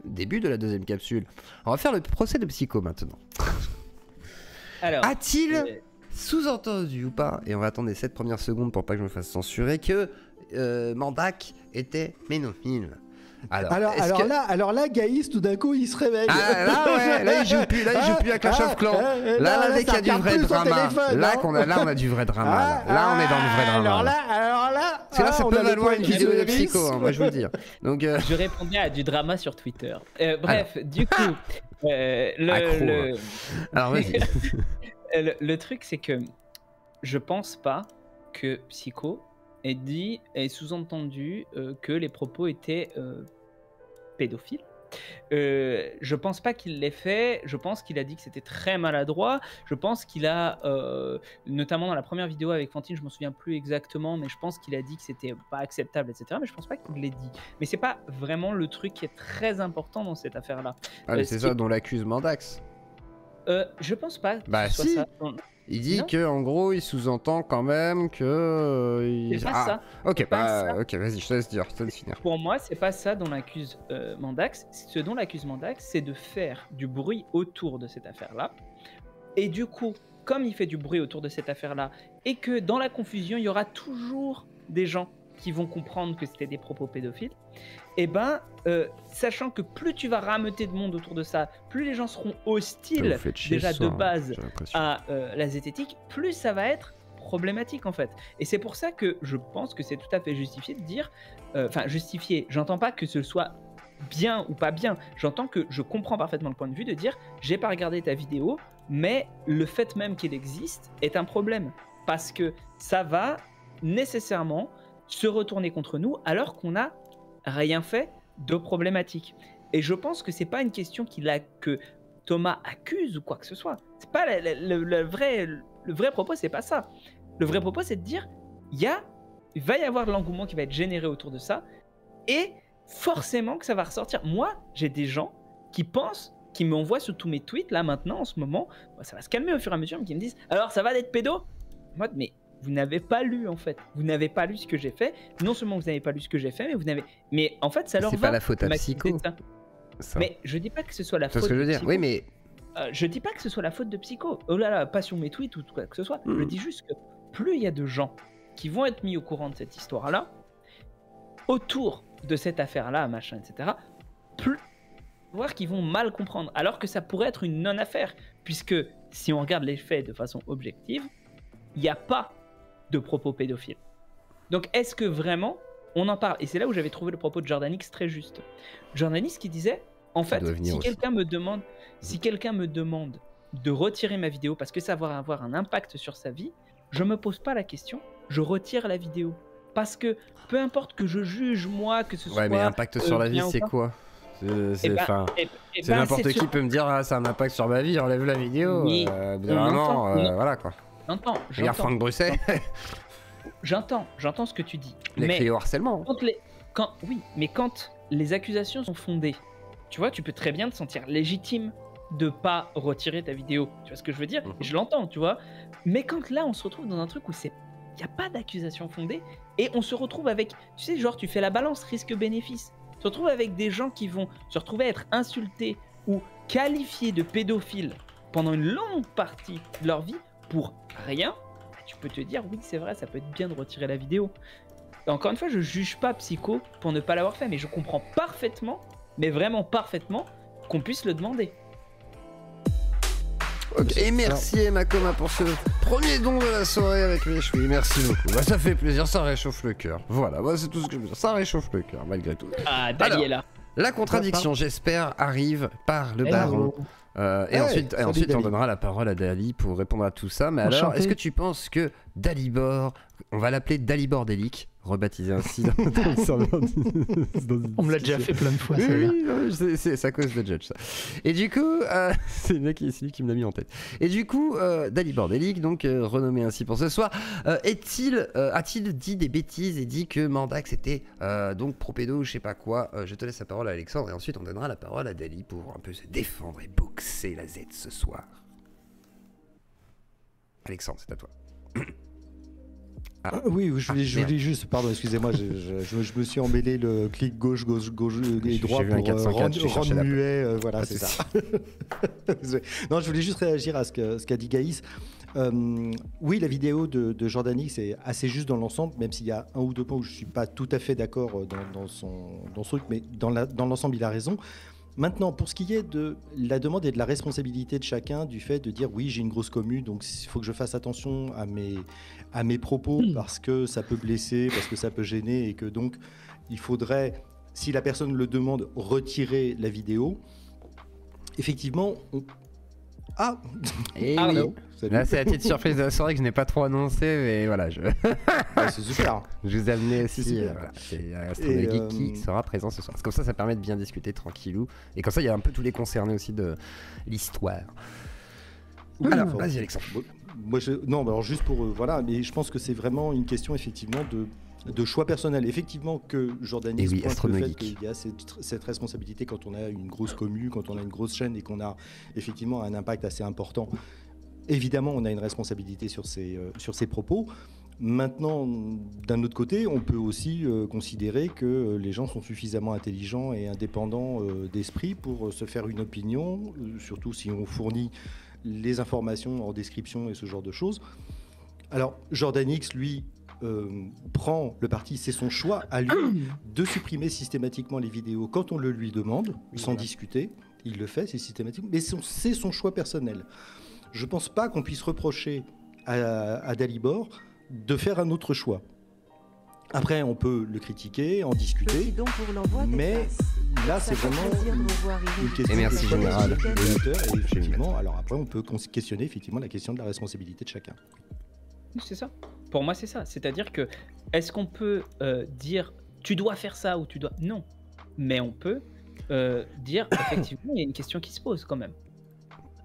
début de la deuxième capsule. On va faire le procès de Psycho maintenant. Alors, a-t-il sous-entendu ou pas, et on va attendre les 7 premières secondes pour pas que je me fasse censurer, que Mandak était ménophile? Alors là, Gaïs, tout d'un coup, il se réveille. Ah, là, ouais, là, il joue plus à Clash of Clans. Là, il y a du vrai drama. Là, on a du vrai drama. Là, on est dans le vrai drama. Alors là, parce que là, ça peut valoir une vidéo de Psycho, hein, moi, je veux le dire. Donc, je répondais à du drama sur Twitter. Bref, du coup, alors, vas-y. le truc, c'est que je pense pas que Psycho ait sous-entendu que les propos étaient pédophiles. Je pense pas qu'il l'ait fait. Je pense qu'il a dit que c'était très maladroit. Je pense qu'il a, notamment dans la première vidéo avec Fantine, je m'en souviens plus exactement, mais je pense qu'il a dit que c'était pas acceptable, etc. Mais je pense pas qu'il l'ait dit. Mais c'est pas vraiment le truc qui est très important dans cette affaire-là. Ah, mais c'est ça dont l'accuse Mandax. Je pense pas. Bah si. Ça. Il dit que en gros, il sous-entend quand même que. C'est pas ça. Ok, ok, vas-y, je te laisse dire, je te laisse finir. Pour moi, c'est pas ça dont l'accuse Mandax. Ce dont l'accuse Mandax, c'est de faire du bruit autour de cette affaire-là. Et du coup, comme il fait du bruit autour de cette affaire-là, et que dans la confusion, il y aura toujours des gens qui vont comprendre que c'était des propos pédophiles, et ben, sachant que plus tu vas rameuter de monde autour de ça, plus les gens seront hostiles déjà de base à la zététique, plus ça va être problématique en fait. Et c'est pour ça que je pense que c'est tout à fait justifié de dire, enfin justifié, j'entends pas que ce soit bien ou pas bien, j'entends que je comprends parfaitement le point de vue de dire, j'ai pas regardé ta vidéo, mais le fait même qu'il existe est un problème, parce que ça va nécessairement se retourner contre nous alors qu'on n'a rien fait de problématique. Et je pense que c'est pas une question que Thomas accuse ou quoi que ce soit. C'est pas le vrai propos, c'est pas ça. Le vrai propos, c'est de dire il va y avoir de l'engouement qui va être généré autour de ça, et forcément que ça va ressortir. Moi, j'ai des gens qui pensent, qui m'envoient sur tous mes tweets là maintenant en ce moment, ça va se calmer au fur et à mesure, mais qui me disent alors ça va d'être pédo. Moi, mais vous n'avez pas lu en fait. Vous n'avez pas lu ce que j'ai fait. Non seulement vous n'avez pas lu ce que j'ai fait, mais vous n'avez. Mais en fait, ça leur va. C'est pas la faute à Psycho. Mais je dis pas que ce soit la faute. C'est ce que je veux dire. Psycho. Oui, mais je dis pas que ce soit la faute de Psycho. Oh là là, pas sur mes tweets ou quoi que ce soit. Je dis juste que plus il y a de gens qui vont être mis au courant de cette histoire-là, autour de cette affaire-là, machin, etc. Plus voir qu'ils vont mal comprendre, alors que ça pourrait être une non-affaire, puisque si on regarde les faits de façon objective, il n'y a pas de propos pédophiles. Donc est-ce que vraiment on en parle? Et c'est là où j'avais trouvé le propos de Jordanix très juste. Jordanix qui disait en fait, si quelqu'un me demande de retirer ma vidéo parce que ça va avoir un impact sur sa vie, je me pose pas la question, je retire la vidéo. Parce que peu importe que je juge moi, que ce soit... Ouais, mais impact sur la vie, c'est quoi? C'est n'importe qui peut me dire ah, ça a un impact sur ma vie, enlève la vidéo. Oui, voilà quoi. Regarde Franck Brusset. J'entends ce que tu dis. Mais au harcèlement. Oui, mais quand les accusations sont fondées, tu vois, tu peux très bien te sentir légitime de pas retirer ta vidéo. Tu vois ce que je veux dire? Je l'entends, tu vois. Mais quand là, on se retrouve dans un truc où il n'y a pas d'accusation fondée, et on se retrouve avec, tu sais, genre, tu fais la balance risque-bénéfice. Tu te retrouves avec des gens qui vont se retrouver à être insultés ou qualifiés de pédophiles pendant une longue partie de leur vie pour rien. Tu peux te dire, oui, c'est vrai, ça peut être bien de retirer la vidéo. Et encore une fois, je juge pas Psycho pour ne pas l'avoir fait, mais je comprends parfaitement, mais vraiment parfaitement, qu'on puisse le demander. Ok, et merci Emakoma pour ce premier don de la soirée avec Méchoui. Merci beaucoup. Bah, ça fait plaisir, ça réchauffe le cœur. Voilà, bah, c'est tout ce que je veux dire. Ça réchauffe le cœur, malgré tout. Ah, Dali est là. La contradiction, j'espère, arrive par le baron. Et ensuite on donnera la parole à Dali pour répondre à tout ça. Mais alors, est-ce que tu penses que Dalibor, on va l'appeler Dalibor Delic, rebaptisé ainsi dans le serveur on me l'a déjà fait plein de fois. Oui, c'est à cause de Judge ça. Et du coup, c'est lui qui me l'a mis en tête. Et du coup, Dalibor Delic, donc renommé ainsi pour ce soir, a-t-il dit des bêtises et dit que Mandax était donc pro-pédo ou je sais pas quoi? Je te laisse la parole à Alexandre et ensuite on donnera la parole à Dali pour un peu se défendre et boxer la Z ce soir. Alexandre, c'est à toi. Oui, je voulais juste, pardon, excusez-moi, je me suis emmêlé le clic gauche et droit pour rendre muet, voilà, c'est ça. Non, je voulais juste réagir à ce qu'a dit Gaïs. Oui, la vidéo de Jordan X est assez juste dans l'ensemble, même s'il y a un ou deux points où je ne suis pas tout à fait d'accord dans son truc, mais dans l'ensemble, il a raison. Maintenant, pour ce qui est de la demande et de la responsabilité de chacun, du fait de dire oui, j'ai une grosse commu, donc il faut que je fasse attention à mes propos parce que ça peut blesser, parce que ça peut gêner et que donc il faudrait, si la personne le demande, retirer la vidéo. Effectivement, Et oui. Là, c'est la petite surprise de la soirée que je n'ai pas trop annoncée, mais voilà. C'est super. Je vous ai amené aussi. Voilà, c'est Astronogeek qui sera présent ce soir. Parce que comme ça permet de bien discuter tranquillou. Et comme ça, il y a un peu tous les concernés aussi de l'histoire. Oui, alors, vas-y, Alexandre. Moi, alors juste pour voilà, mais je pense que c'est vraiment une question effectivement de choix personnel. Effectivement que Jordan X pointe le fait qu'il y a cette responsabilité quand on a une grosse commu, quand on a une grosse chaîne et qu'on a effectivement un impact assez important. Évidemment, on a une responsabilité sur ces propos. Maintenant, d'un autre côté, on peut aussi considérer que les gens sont suffisamment intelligents et indépendants d'esprit pour se faire une opinion, surtout si on fournit les informations en description et ce genre de choses. Alors, Jordan X, lui, prend le parti, c'est son choix à lui de supprimer systématiquement les vidéos quand on le lui demande, sans discuter. Il le fait, c'est systématique, mais c'est son choix personnel. Je ne pense pas qu'on puisse reprocher à Dalibor de faire un autre choix. Après, on peut le critiquer, en discuter, mais là, c'est vraiment une question merci de général. et effectivement, alors après, on peut questionner effectivement la question de la responsabilité de chacun. C'est ça. Pour moi, c'est ça. C'est-à-dire que, est-ce qu'on peut dire tu dois faire ça ou tu dois... Non. Mais on peut dire, effectivement, il y a une question qui se pose quand même.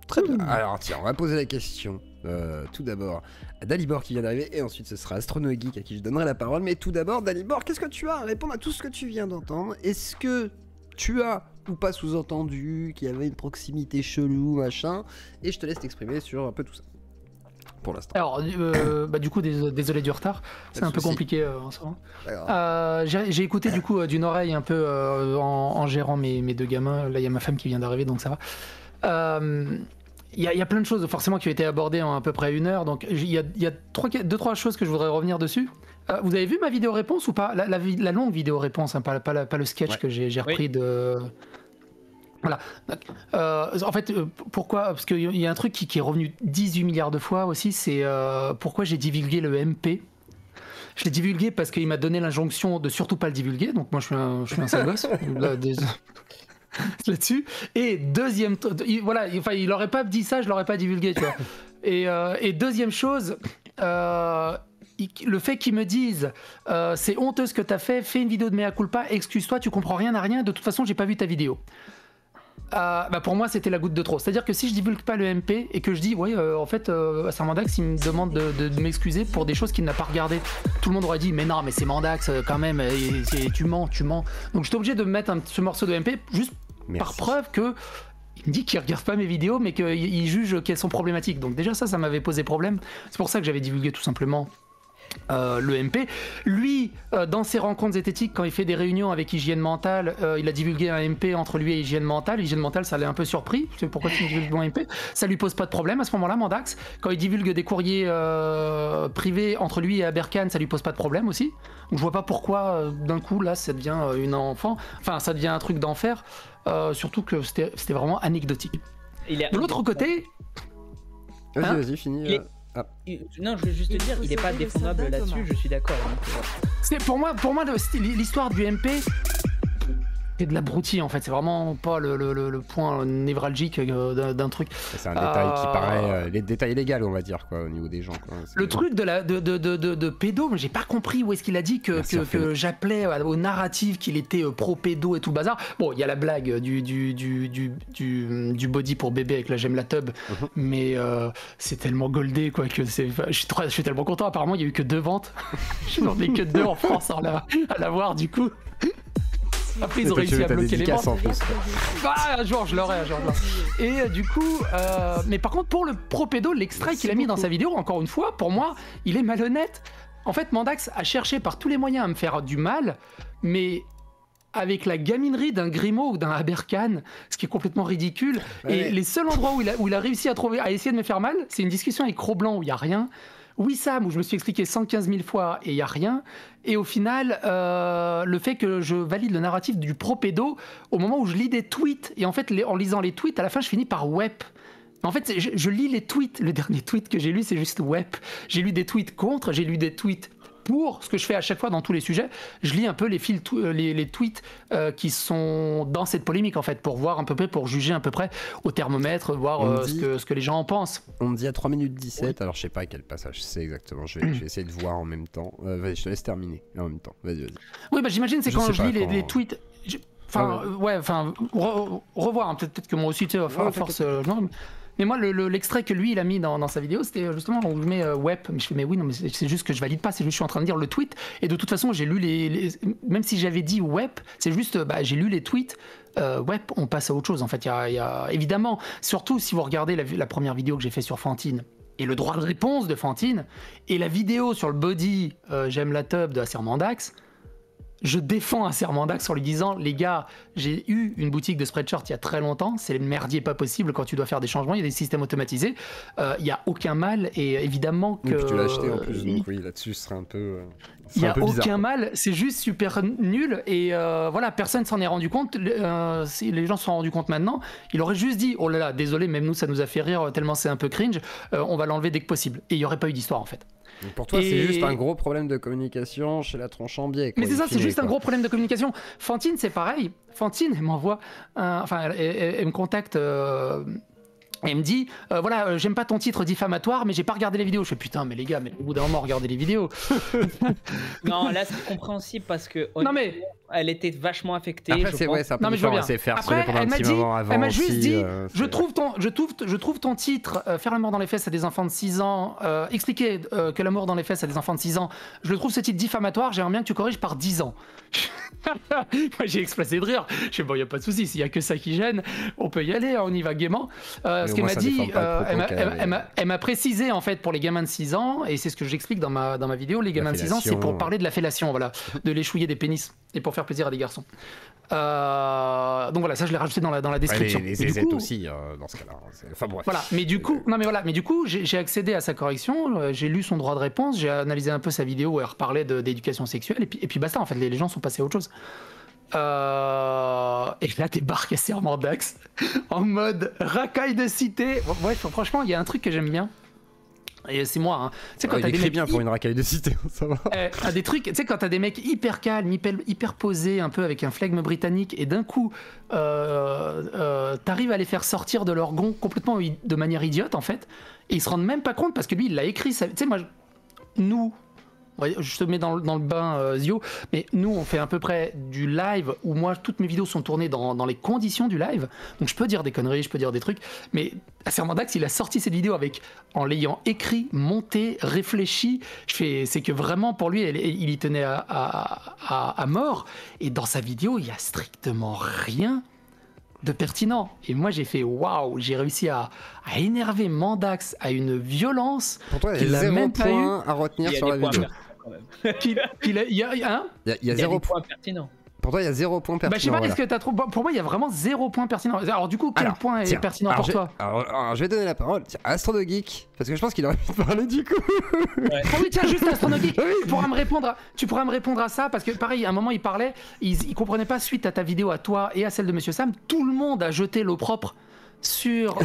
Très bien. Alors, tiens, on va poser la question. Tout d'abord, à Dalibor qui vient d'arriver, et ensuite ce sera Astronogeek à qui je donnerai la parole. Mais tout d'abord, Dalibor, qu'est-ce que tu as à répondre à tout ce que tu viens d'entendre? Est-ce que tu as ou pas sous-entendu qu'il y avait une proximité chelou, machin? Et je te laisse t'exprimer sur un peu tout ça. Pour l'instant. Alors, du coup, désolé du retard. C'est un peu compliqué en ce moment. J'ai écouté du coup d'une oreille un peu en gérant mes deux gamins. Là, il y a ma femme qui vient d'arriver, donc ça va. Il y a plein de choses forcément qui ont été abordées en à peu près 1 heure. Donc, il y a 2-3 choses que je voudrais revenir dessus. Vous avez vu ma vidéo réponse ou pas? La longue vidéo réponse, hein, pas le sketch que j'ai repris de... Voilà. En fait, pourquoi? Parce qu'il y a un truc qui est revenu 18 milliards de fois aussi, c'est pourquoi j'ai divulgué le MP. Je l'ai divulgué parce qu'il m'a donné l'injonction de surtout pas le divulguer, donc moi je suis un sale gosse. Là-dessus. Et deuxième... Voilà, enfin, il aurait pas dit ça, je l'aurais pas divulgué, tu vois. Et deuxième chose... le fait qu'ils me disent c'est honteux ce que t'as fait, fais une vidéo de mea culpa, excuse-toi, tu comprends rien à rien, de toute façon j'ai pas vu ta vidéo. Pour moi c'était la goutte de trop. C'est-à-dire que si je divulgue pas le MP et que je dis en fait Mandax il me demande de m'excuser pour des choses qu'il n'a pas regardées, tout le monde aurait dit mais non mais c'est Mandax quand même, tu mens. Donc j'étais obligé de mettre ce morceau de MP juste par preuve que il me dit qu'il regarde pas mes vidéos mais qu'il juge qu'elles sont problématiques. Donc déjà ça m'avait posé problème. C'est pour ça que j'avais divulgué tout simplement le MP. Lui, dans ses rencontres zététiques, quand il fait des réunions avec Hygiène Mentale, il a divulgué un MP entre lui et Hygiène Mentale. Hygiène Mentale, ça l'a un peu surpris. C'est pourquoi tu divulgues mon MP. Ça lui pose pas de problème à ce moment-là, Mandax. Quand il divulgue des courriers privés entre lui et Aberkan, ça lui pose pas de problème aussi. Donc je vois pas pourquoi d'un coup là ça devient ça devient un truc d'enfer. Surtout que c'était vraiment anecdotique. De l'autre côté, vas-y, finis. Non, je veux juste te dire, il n'est pas défendable là-dessus, je suis d'accord. Pour moi l'histoire du MP, c'est de l'abruti en fait, c'est vraiment pas le point névralgique d'un truc. C'est un détail qui paraît, les détails légaux on va dire quoi, au niveau des gens. Quoi. Le truc de pédo, j'ai pas compris où est-ce qu'il a dit que j'appelais au narratif qu'il était pro-pédo et tout le bazar. Bon, il y a la blague du body pour bébé avec la gemme la tub, mais c'est tellement goldé quoi que je suis tellement content. Apparemment il y a eu que 2 ventes. J'en ai que 2 en France à l'avoir du coup. Après ils ont réussi à bloquer les ventes. Un jour je l'aurai. Et du coup, mais par contre pour le pro-pédo, l'extrait qu'il a mis dans sa vidéo, encore une fois, pour moi, il est malhonnête. en fait, Mandax a cherché par tous les moyens à me faire du mal, mais avec la gaminerie d'un Grimaud ou d'un Aberkan, ce qui est complètement ridicule. Et les seuls endroits où il a réussi à essayer de me faire mal, c'est une discussion avec Cro-Blanc où il n'y a rien. Wissam, où je me suis expliqué 115 000 fois et il n'y a rien. Et au final, le fait que je valide le narratif du propédo au moment où je lis des tweets. Et en fait, en lisant les tweets, à la fin, je finis par web. En fait, je lis les tweets. Le dernier tweet que j'ai lu, c'est juste web. J'ai lu des tweets contre, j'ai lu des tweets pour, ce que je fais à chaque fois dans tous les sujets. Je lis un peu les tweets qui sont dans cette polémique, en fait, pour voir un peu près, pour juger à peu près au thermomètre, voir ce que les gens en pensent. On me dit à 3 minutes 17, alors je sais pas à quel passage c'est exactement, je vais essayer de voir en même temps. Vas-y, je te laisse terminer en même temps. Vas-y. Oui, bah j'imagine, c'est quand je lis les tweets... revoir, hein, peut-être que moi aussi, tu sais, à force... Mais moi, l'extrait que lui, il a mis dans sa vidéo, c'était justement où je mets web. Mais je fais, mais oui, non, mais c'est juste que je valide pas, c'est juste que je suis en train de dire le tweet. Et de toute façon, j'ai lu même si j'avais dit web, c'est juste, j'ai lu les tweets. Web, on passe à autre chose. En fait, il y a évidemment, surtout si vous regardez la première vidéo que j'ai fait sur Fantine et le droit de réponse de Fantine et la vidéo sur le body j'aime la tub de Acer Mandax. Je défends Acer Mandax en lui disant, les gars, j'ai eu une boutique de Spreadshirt il y a très longtemps, c'est le merdier pas possible quand tu dois faire des changements, il y a des systèmes automatisés, il n'y a aucun mal, et évidemment que... Oui, tu l'as acheté en plus, donc oui, là-dessus, ce serait un peu... Il n'y a aucun mal, c'est juste super nul, et voilà, personne s'en est rendu compte, si les gens se sont rendus compte maintenant, il aurait juste dit, oh là là, désolé, même nous ça nous a fait rire, tellement c'est un peu cringe, on va l'enlever dès que possible, et il n'y aurait pas eu d'histoire en fait. Donc pour toi, c'est juste un gros problème de communication chez la tronche en biais. Mais c'est ça, c'est juste un gros problème de communication. Fantine, c'est pareil. Fantine, elle m'envoie... elle me contacte... Elle me dit, voilà, j'aime pas ton titre diffamatoire, mais j'ai pas regardé les vidéos. Je fais, putain, mais les gars, mais au bout d'un moment, regardez les vidéos. Non, là, c'est compréhensible parce que elle était vachement affectée. Après, c'est vrai, ça peut faire après, elle m'a juste dit, je trouve ton titre, faire l'amour dans les fesses à des enfants de 6 ans, expliquer que l'amour dans les fesses à des enfants de 6 ans, je le trouve ce titre diffamatoire, j'aimerais bien que tu corriges par 10 ans. Moi, j'ai explosé de rire. Je sais, bon, il n'y a pas de souci, s'il n'y a que ça qui gêne, on peut y aller, on y va gaiement. Ce qu'elle m'a dit, elle m'a précisé en fait pour les gamins de 6 ans, et c'est ce que j'explique dans ma vidéo, les gamins de 6 ans, c'est pour parler de la fellation, voilà, de l'échouiller des pénis, et pour faire plaisir à des garçons. Donc voilà, ça je l'ai rajouté dans la description. Les zézettes aussi, dans ce cas-là. Enfin bref. Voilà, mais du coup, j'ai accédé à sa correction, j'ai lu son droit de réponse, j'ai analysé un peu sa vidéo où elle reparlait d'éducation sexuelle, et puis basta, en fait, les gens sont passés à autre chose. Et là débarque Acer Mandax en mode racaille de cité. Ouais, franchement, il y a un truc que j'aime bien. Et c'est moi, hein. Tu sais, quand il écrit bien pour une racaille de cité, ça va. Des trucs, tu sais, quand t'as des mecs hyper calmes, hyper posés, un peu avec un flegme britannique, et d'un coup, t'arrives à les faire sortir de leur gond complètement de manière idiote, en fait, et ils se rendent même pas compte parce que lui, il l'a écrit. Tu sais, moi, je te mets dans le bain, Zio, mais nous, on fait à peu près du live où moi, toutes mes vidéos sont tournées dans les conditions du live. Donc, je peux dire des conneries, je peux dire des trucs, mais Acer Mandax, il a sorti cette vidéo en l'ayant écrit, monté, réfléchi. C'est que vraiment, pour lui, il y tenait à mort. Et dans sa vidéo, il y a strictement rien de pertinent. Et moi, j'ai fait waouh, j'ai réussi à énerver Mandax à une violence. Pour toi, il y a 0 point à retenir sur la vidéo. Il y a 0 point pertinent. Pour toi, il y a 0 point pertinent. Je sais pas, est-ce que t'as trop... Pour moi, il y a vraiment 0 point pertinent. Alors du coup, quel point est pertinent pour toi? Alors, je vais donner la parole à AstronoGeek, parce que je pense qu'il aurait pu parler du coup. Ouais. Oh oui, tiens, juste AstronoGeek, tu pourras me répondre à ça, parce que pareil, à un moment, il parlait, il comprenait pas, suite à ta vidéo, à toi et à celle de Monsieur Sam, tout le monde a jeté l'eau propre sur...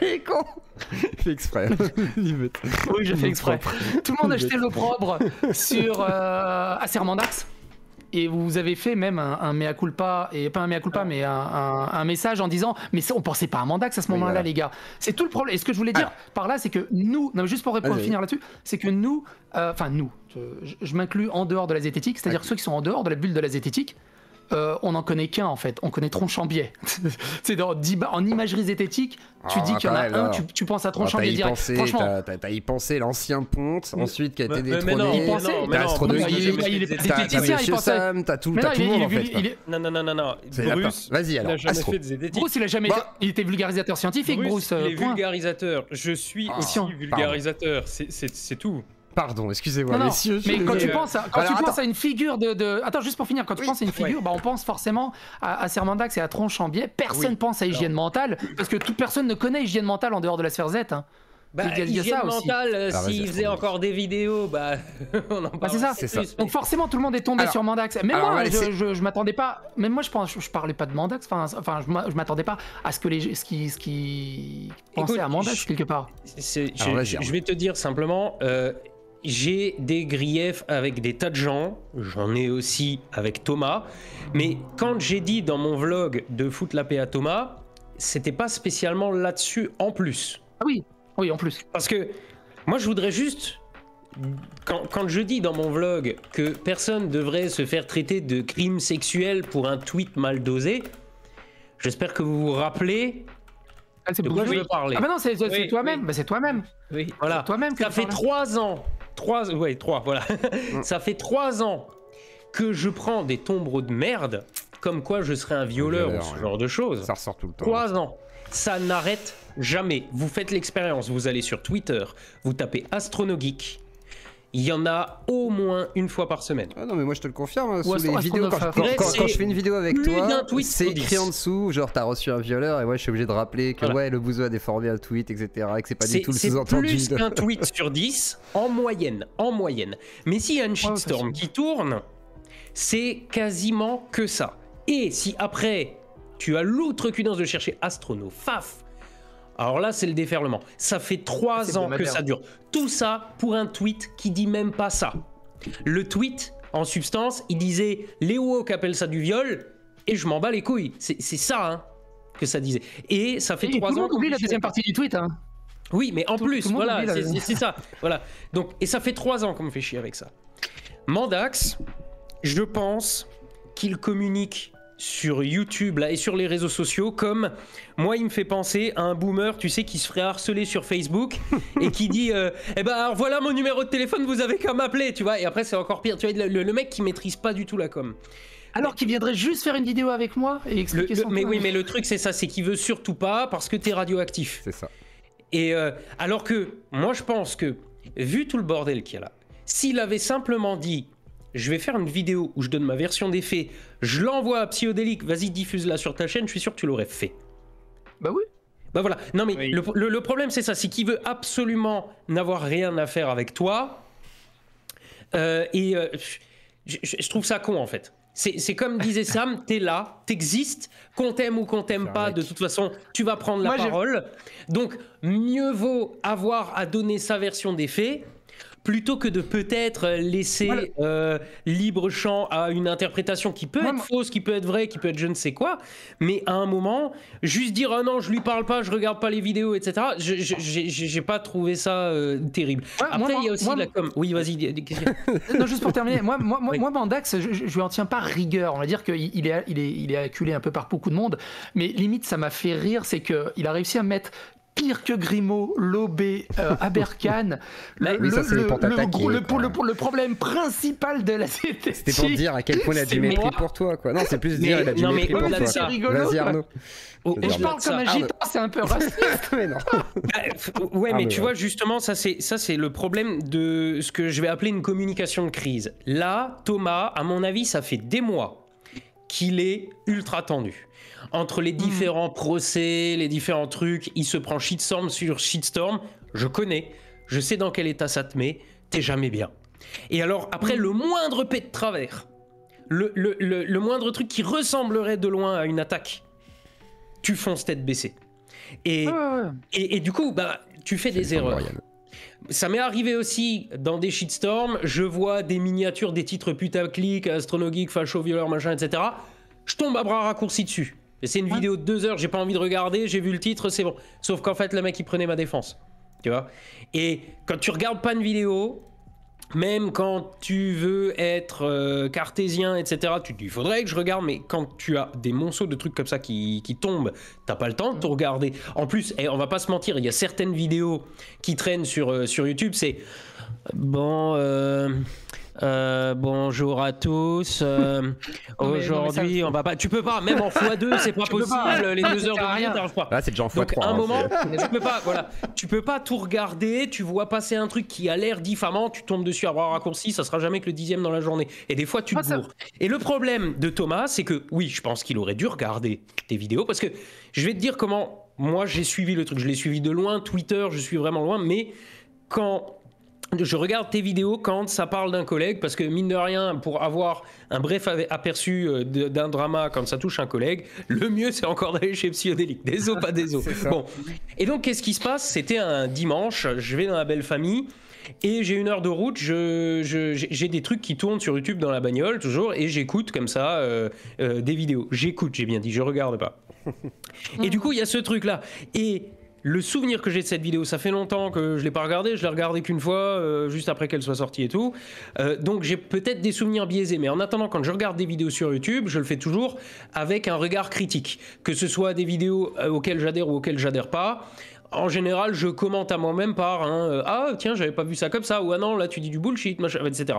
Il est con. Il fait exprès. Oui, je fais exprès. Tout le monde a jeté l'eau propre sur Acer Mandax. Et vous avez fait même un mea culpa, et pas un mea culpa, mais un message en disant mais on pensait pas à Mandax à ce moment-là, les gars. C'est tout le problème. Et ce que je voulais dire par là, c'est que nous, non, juste pour finir là-dessus, c'est que nous, je m'inclus en dehors de la zététique, c'est-à-dire ceux qui sont en dehors de la bulle de la zététique. On n'en connaît qu'un en fait, on connaît Tronchambier. C'est en imagerie zététique, tu dis qu'il y en a un, tu penses à Tronchambier direct. Franchement, t'as y pensé l'ancien Ponte, ensuite qui a été détrôné. T'as AstronoGeek, t'as Monsieur Sam, t'as tout le monde en fait. Non. Bruce, vas-y alors. Il n'a jamais fait de zététique. Bruce, il était vulgarisateur scientifique, Bruce. Il est vulgarisateur. Je suis aussi vulgarisateur. C'est tout. Pardon, excusez-moi, messieurs. Mais quand tu penses à une figure de... Attends, juste pour finir, quand tu penses à une figure, on pense forcément à Sermandax et à Tronche en biais. Personne pense à Hygiène Mentale, parce que toute personne ne connaît Hygiène Mentale en dehors de la sphère Z. Hein. Hygiène Mentale, s'il faisait encore des vidéos, on en parle. C'est ça. Donc forcément, tout le monde est tombé sur Mandax. Même moi, je m'attendais pas. Même moi, je parlais pas de Mandax. Enfin, je m'attendais pas à ce que ce qui pensaient à Mandax quelque part. Je vais te dire simplement. J'ai des griefs avec des tas de gens, j'en ai aussi avec Thomas, mais quand j'ai dit dans mon vlog de foutre la paix à Thomas, c'était pas spécialement là-dessus en plus. Ah oui, en plus. Parce que moi je voudrais juste, quand je dis dans mon vlog que personne devrait se faire traiter de crime sexuel pour un tweet mal dosé, j'espère que vous vous rappelez de quoi je veux parler. Ah bah non, c'est toi-même, c'est toi-même. Oui, voilà. Toi-même ça fait 3 ans. 3, voilà. Ça fait 3 ans que je prends des tombereaux de merde, comme quoi je serais un violeur ou ce genre de choses. Ça ressort tout le temps. 3 ans. Ça n'arrête jamais. Vous faites l'expérience, vous allez sur Twitter, vous tapez AstronoGeek. Il y en a au moins une fois par semaine. Ah non, mais moi je te le confirme, sous les vidéos, quand je fais une vidéo avec toi, c'est écrit en dessous, genre t'as reçu un violeur, et ouais, je suis obligé de rappeler que le bouseux a déformé un tweet, etc. Et que c'est pas du tout le sous-entendu. C'est plus qu'un tweet sur 10, en moyenne. Mais s'il y a une shitstorm qui tourne, c'est quasiment que ça. Et si après, tu as l'outrecuidance de chercher Astrono, faf, alors là, c'est le déferlement. Ça fait 3 ans que ça dure. Tout ça pour un tweet qui dit même pas ça. Le tweet, en substance, il disait « Les woke appellent ça du viol, et je m'en bats les couilles ». C'est ça que ça disait. Et ça fait 3 ans... Tout le monde oublie la deuxième partie du tweet. Hein. Oui, mais en plus, voilà, c'est ça. Voilà. Donc, et ça fait 3 ans qu'on me fait chier avec ça. Mandax, je pense qu'il communique sur YouTube là, et sur les réseaux sociaux comme moi il me fait penser à un boomer tu sais qui se ferait harceler sur Facebook et qui dit alors voilà mon numéro de téléphone, vous avez qu'à m'appeler, tu vois, et après c'est encore pire, tu vois, le mec qui maîtrise pas du tout la com, alors qu'il viendrait juste faire une vidéo avec moi et expliquer son mais oui, mais le truc c'est ça, c'est qu'il veut surtout pas parce que t'es radioactif, c'est ça. Et alors que moi je pense que vu tout le bordel qu'il y a là, s'il avait simplement dit je vais faire une vidéo où je donne ma version des faits, je l'envoie à Psyodélique, vas-y diffuse-la sur ta chaîne, je suis sûr que tu l'aurais fait. Bah oui. Bah voilà, non mais oui. le problème c'est ça, c'est qu'il veut absolument n'avoir rien à faire avec toi, je trouve ça con en fait. C'est comme disait Sam, t'es là, t'existes, qu'on t'aime ou qu'on t'aime pas, de toute façon, tu vas prendre la parole. Donc, mieux vaut avoir à donner sa version des faits, plutôt que de peut-être laisser libre champ à une interprétation qui peut être fausse, qui peut être vraie, qui peut être je ne sais quoi, mais à un moment, juste dire « Ah non, je lui parle pas, je regarde pas les vidéos, etc. » J'ai pas trouvé ça terrible. Après, il y a aussi la com. Oui, vas-y. Non, juste pour terminer, moi Mandax, je lui en tiens pas rigueur. On va dire qu'il est acculé un peu par beaucoup de monde, mais limite, ça m'a fait rire, c'est qu'il a réussi à mettre pire que Grimaud, Lobé, Aberkan, le problème principal de la CTC. C'était pour dire à quel point il a du mépris pour toi, quoi. Non, c'est plus dire il a du mépris pour toi. C'est rigolo. Vas-y, Arnaud. Et je parle comme un gitan, c'est un peu raciste. Mais non. Ouais, mais tu vois, justement, ça c'est le problème de ce que je vais appeler une communication de crise. Là, Thomas, à mon avis, ça fait des mois qu'il est ultra tendu. Entre les différents procès, les différents trucs, il se prend shitstorm sur shitstorm. Je connais, je sais dans quel état ça te met, t'es jamais bien. Et alors, après, le moindre pet de travers, le moindre truc qui ressemblerait de loin à une attaque, tu fonces tête baissée. Et du coup, tu fais des erreurs. Ça m'est arrivé aussi dans des shitstorms, je vois des miniatures, des titres putaclic, astronogeek, facho, violeur, machin, etc. Je tombe à bras raccourcis dessus. Et c'est une vidéo de 2 heures, j'ai pas envie de regarder, j'ai vu le titre, c'est bon. Sauf qu'en fait, le mec, il prenait ma défense. Tu vois ? Et quand tu regardes pas une vidéo, même quand tu veux être cartésien, etc., tu te dis, il faudrait que je regarde, mais quand tu as des monceaux de trucs comme ça qui tombent, t'as pas le temps de tout regarder. En plus, on va pas se mentir, il y a certaines vidéos qui traînent sur YouTube, c'est... Bon... Bonjour à tous. Aujourd'hui, on va pas. Tu peux pas, même en x2, c'est pas possible. Les 2 heures de rien, t'arrives pas. Là, c'est déjà en x3. Donc, à un moment, tu peux pas. Voilà, tu peux pas tout regarder. Tu vois passer un truc qui a l'air diffamant, tu tombes dessus à bras raccourcis, ça sera jamais que le 10e dans la journée. Et des fois, tu te bourres. Et le problème de Thomas, c'est que oui, je pense qu'il aurait dû regarder tes vidéos parce que je vais te dire comment moi j'ai suivi le truc. Je l'ai suivi de loin. Twitter, je suis vraiment loin, mais quand je regarde tes vidéos quand ça parle d'un collègue, parce que mine de rien, pour avoir un bref aperçu d'un drama quand ça touche un collègue, le mieux c'est encore d'aller chez Psyodélique. Des os, pas des os. Bon. Et donc qu'est-ce qui se passe? C'était un dimanche, je vais dans la belle famille, et j'ai 1 heure de route, j'ai des trucs qui tournent sur YouTube dans la bagnole, toujours, et j'écoute comme ça des vidéos. J'écoute, j'ai bien dit, je regarde pas. Et du coup, il y a ce truc-là. Et le souvenir que j'ai de cette vidéo, ça fait longtemps que je l'ai pas regardée, je l'ai regardée qu'une fois, juste après qu'elle soit sortie et tout. Donc j'ai peut-être des souvenirs biaisés, mais en attendant, quand je regarde des vidéos sur YouTube, je le fais toujours avec un regard critique. Que ce soit des vidéos auxquelles j'adhère ou auxquelles j'adhère pas. En général, je commente à moi-même par ah tiens, j'avais pas vu ça comme ça, ou ah non, là tu dis du bullshit, machin, etc.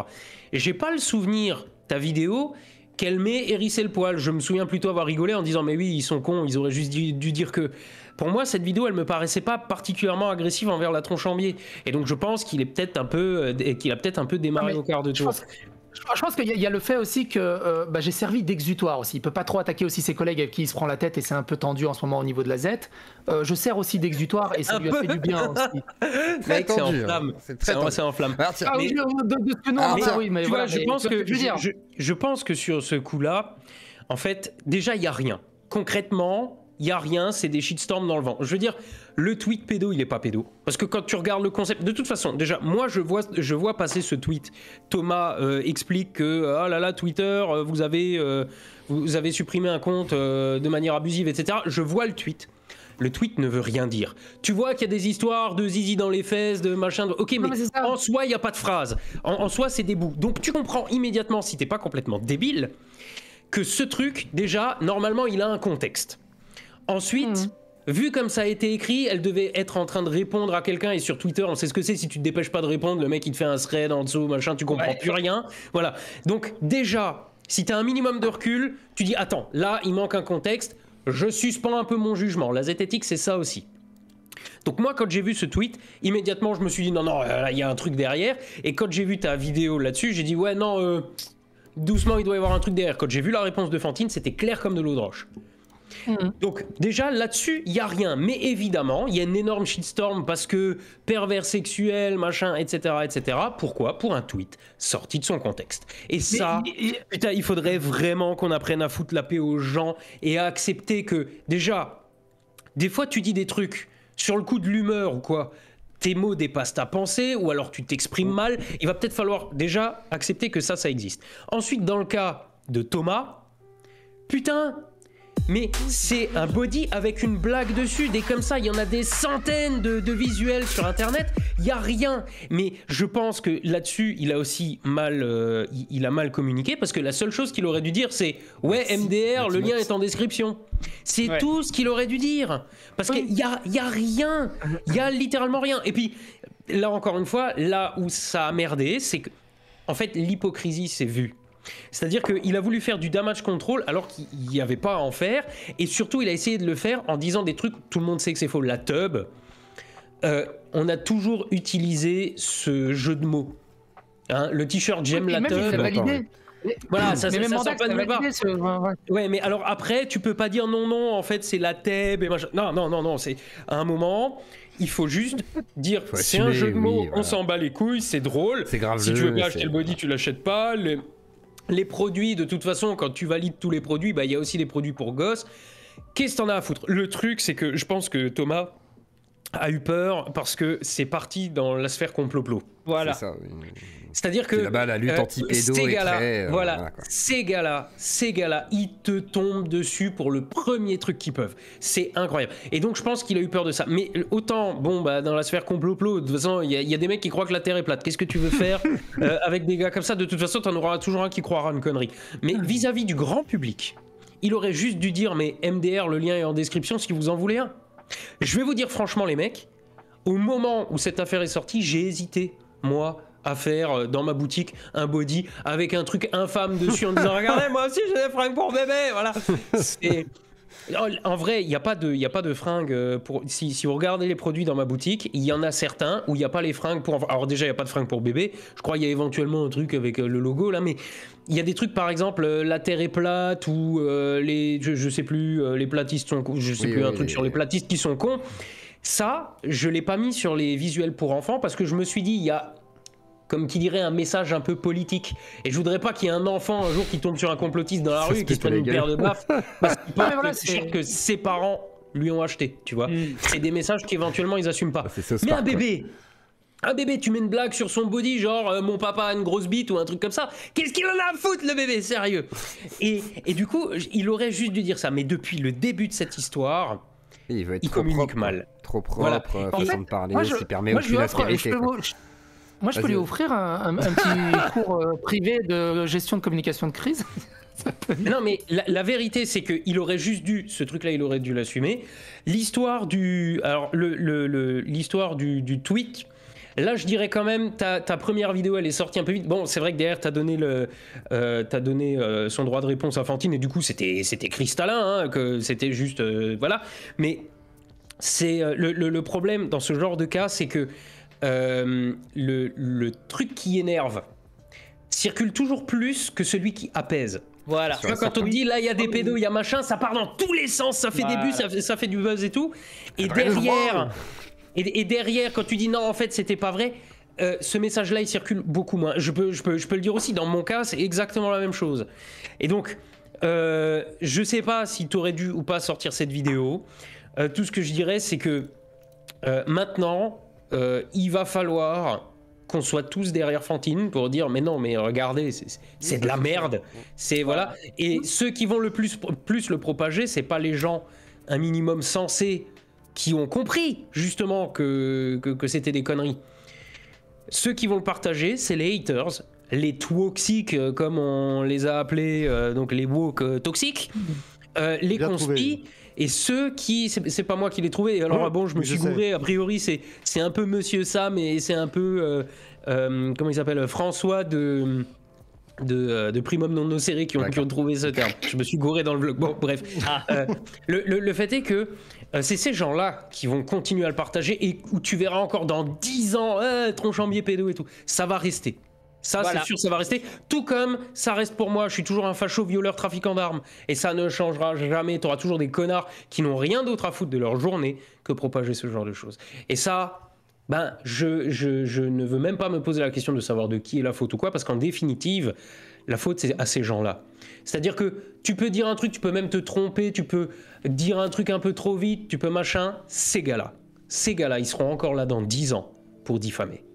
Et j'ai pas le souvenir, ta vidéo, qu'elle m'ait hérissé le poil. Je me souviens plutôt avoir rigolé en disant mais oui, ils sont cons, ils auraient juste dû dire que. Pour moi, cette vidéo, elle me paraissait pas particulièrement agressive envers la tronche en biais. Et donc, je pense qu'il est peut-être un peu, qu'il a peut-être un peu démarré au quart de tour. Je pense qu'il y a le fait aussi que j'ai servi d'exutoire aussi. Il peut pas trop attaquer aussi ses collègues avec qui il se prend la tête et c'est un peu tendu en ce moment au niveau de la Z. Je sers aussi d'exutoire et ça lui a fait du bien aussi. Mec, c'est en flamme. C'est en flamme. Je pense que sur ce coup-là, en fait, déjà, il y a rien. Concrètement, il n'y a rien, c'est des shitstorms dans le vent. Je veux dire, le tweet pédo, il n'est pas pédo. Parce que quand tu regardes le concept... De toute façon, déjà, moi, je vois passer ce tweet. Thomas explique que, ah là là, Twitter, vous avez supprimé un compte de manière abusive, etc. Je vois le tweet. Le tweet ne veut rien dire. Tu vois qu'il y a des histoires de zizi dans les fesses, de machin... Ok, mais en soi, il n'y a pas de phrase. En soi, c'est des bouts. Donc, tu comprends immédiatement, si tu n'es pas complètement débile, que ce truc, déjà, normalement, il a un contexte. Ensuite, vu comme ça a été écrit, elle devait être en train de répondre à quelqu'un, et sur Twitter, on sait ce que c'est, si tu te dépêches pas de répondre, le mec il te fait un thread en dessous, machin, tu comprends plus rien. Voilà. Donc déjà, si tu as un minimum de recul, tu dis attends, là il manque un contexte, je suspends un peu mon jugement. La zététique, c'est ça aussi. Donc moi, quand j'ai vu ce tweet, immédiatement je me suis dit non, là il y a un truc derrière, et quand j'ai vu ta vidéo là-dessus, j'ai dit ouais non, doucement il doit y avoir un truc derrière. Quand j'ai vu la réponse de Fantine, c'était clair comme de l'eau de roche. Donc déjà là-dessus il y a rien, mais évidemment il y a une énorme shitstorm parce que pervers sexuel machin etc. Pourquoi? Pour un tweet sorti de son contexte. Et ça putain, il faudrait vraiment qu'on apprenne à foutre la paix aux gens et à accepter que déjà des fois tu dis des trucs sur le coup de l'humeur ou quoi, tes mots dépassent ta pensée ou alors tu t'exprimes mal. Il va peut-être falloir déjà accepter que ça existe. Ensuite, dans le cas de Thomas, putain, mais c'est un body avec une blague dessus, des comme ça, il y en a des centaines de visuels sur internet, il n'y a rien. Mais je pense que là-dessus, il a aussi il a mal communiqué, parce que la seule chose qu'il aurait dû dire, c'est « Ouais, MDR, le lien est en description ». C'est tout ce qu'il aurait dû dire. Parce qu'il y a rien, il y a littéralement rien. Et puis, là encore une fois, là où ça a merdé, c'est que, en fait, l'hypocrisie s'est vue. C'est-à-dire qu'il a voulu faire du damage control alors qu'il n'y avait pas à en faire, et surtout il a essayé de le faire en disant des trucs, tout le monde sait que c'est faux. La tub, on a toujours utilisé ce jeu de mots, hein, le t-shirt j'aime la tub. Voilà, ça sort pas de nulle part. Ouais, mais alors après tu peux pas dire non en fait c'est la teb et machin. Non, c'est à un moment il faut juste dire c'est un jeu de mots, on s'en bat les couilles, c'est drôle. C'est grave. Si tu veux pas acheter le body, tu l'achètes pas. Les produits, de toute façon, quand tu valides tous les produits, il y a aussi des produits pour gosses. Qu'est-ce que t'en as à foutre? Le truc, c'est que je pense que Thomas a eu peur parce que c'est parti dans la sphère complot-plot. Voilà. C'est ça, oui. C'est-à-dire que là-bas, la lutte anti-pédo est très... voilà, ces gars-là, ils te tombent dessus pour le premier truc qu'ils peuvent. C'est incroyable. Et donc, je pense qu'il a eu peur de ça. Mais autant, dans la sphère complot-plot, de toute façon, il y a des mecs qui croient que la Terre est plate. Qu'est-ce que tu veux faire avec des gars comme ça? De toute façon, t'en auras toujours un qui croira une connerie. Mais vis-à-vis du grand public, il aurait juste dû dire, mais MDR, le lien est en description si vous en voulez un. Je vais vous dire franchement, les mecs, au moment où cette affaire est sortie, j'ai hésité, moi, à faire dans ma boutique un body avec un truc infâme dessus en disant regardez, moi aussi j'ai des fringues pour bébé, voilà. En vrai, il n'y a pas de fringues pour. Si vous regardez les produits dans ma boutique, il y en a certains où il n'y a pas les fringues pour. Alors déjà, il n'y a pas de fringues pour bébé. Je crois qu'il y a éventuellement un truc avec le logo là, mais il y a des trucs, par exemple, la terre est plate ou je sais plus, les platistes sont. Je sais plus un truc sur les platistes qui sont cons. Ça, je l'ai pas mis sur les visuels pour enfants parce que je me suis dit, il y a, comme qui dirait, un message un peu politique. Et je voudrais pas qu'il y ait un enfant un jour qui tombe sur un complotiste dans la rue et qui se prenne une paire de baffes parce qu'il pense que ses parents lui ont acheté, tu vois. C'est des messages qu'éventuellement ils assument pas. Mais un bébé, tu mets une blague sur son body, genre mon papa a une grosse bite ou un truc comme ça. Qu'est-ce qu'il en a à foutre, le bébé, sérieux? Et du coup, il aurait juste dû dire ça. Mais depuis le début de cette histoire, il communique mal. Trop propre, façon de parler, qui permet aucune aspérité. Moi, je peux lui offrir un petit cours privé de gestion de communication de crise. Non, mais la vérité, c'est qu'il aurait juste dû, ce truc-là, il aurait dû l'assumer. L'histoire du tweet, là, je dirais quand même, ta première vidéo, elle est sortie un peu vite. Bon, c'est vrai que derrière, t'as donné son droit de réponse à Fantine, et du coup, c'était cristallin, hein, que c'était juste, voilà. Mais c'est le problème dans ce genre de cas, c'est que le truc qui énerve circule toujours plus que celui qui apaise. Voilà. Tu vois, quand on dit là il y a des pédos, il y a machin, ça part dans tous les sens, ça fait des buts, ça fait du buzz et tout. Et derrière, quand tu dis non, en fait, c'était pas vrai, ce message-là il circule beaucoup moins. Je peux le dire aussi, dans mon cas, c'est exactement la même chose. Et donc, je sais pas si t'aurais dû ou pas sortir cette vidéo. Tout ce que je dirais, c'est que maintenant, il va falloir qu'on soit tous derrière Fantine pour dire mais non, mais regardez, c'est de la merde. C'est voilà. Et ceux qui vont le plus le propager, c'est pas les gens un minimum sensés qui ont compris justement que c'était des conneries. Ceux qui vont le partager, c'est les haters, les toxiques comme on les a appelés, donc les woke toxiques, les conspis. Et ceux qui, c'est pas moi qui l'ai trouvé. Alors bon, je me suis gouré. A priori, c'est un peu Monsieur Sam et c'est un peu comment il s'appelle, François de Primum non nocere qui ont trouvé ce terme. Je me suis gouré dans le vlog. Bon, bref. Le fait est que c'est ces gens-là qui vont continuer à le partager et où tu verras encore dans 10 ans, tronchambier pédo et tout. Ça va rester. Ça, c'est sûr, ça va rester. Tout comme ça reste pour moi, je suis toujours un facho, violeur, trafiquant d'armes. Et ça ne changera jamais. Tu auras toujours des connards qui n'ont rien d'autre à foutre de leur journée que propager ce genre de choses. Et ça, ben, je ne veux même pas me poser la question de savoir de qui est la faute ou quoi, parce qu'en définitive, la faute, c'est à ces gens-là. C'est-à-dire que tu peux dire un truc, tu peux même te tromper, tu peux dire un truc un peu trop vite, tu peux machin. Ces gars-là, ils seront encore là dans 10 ans pour diffamer.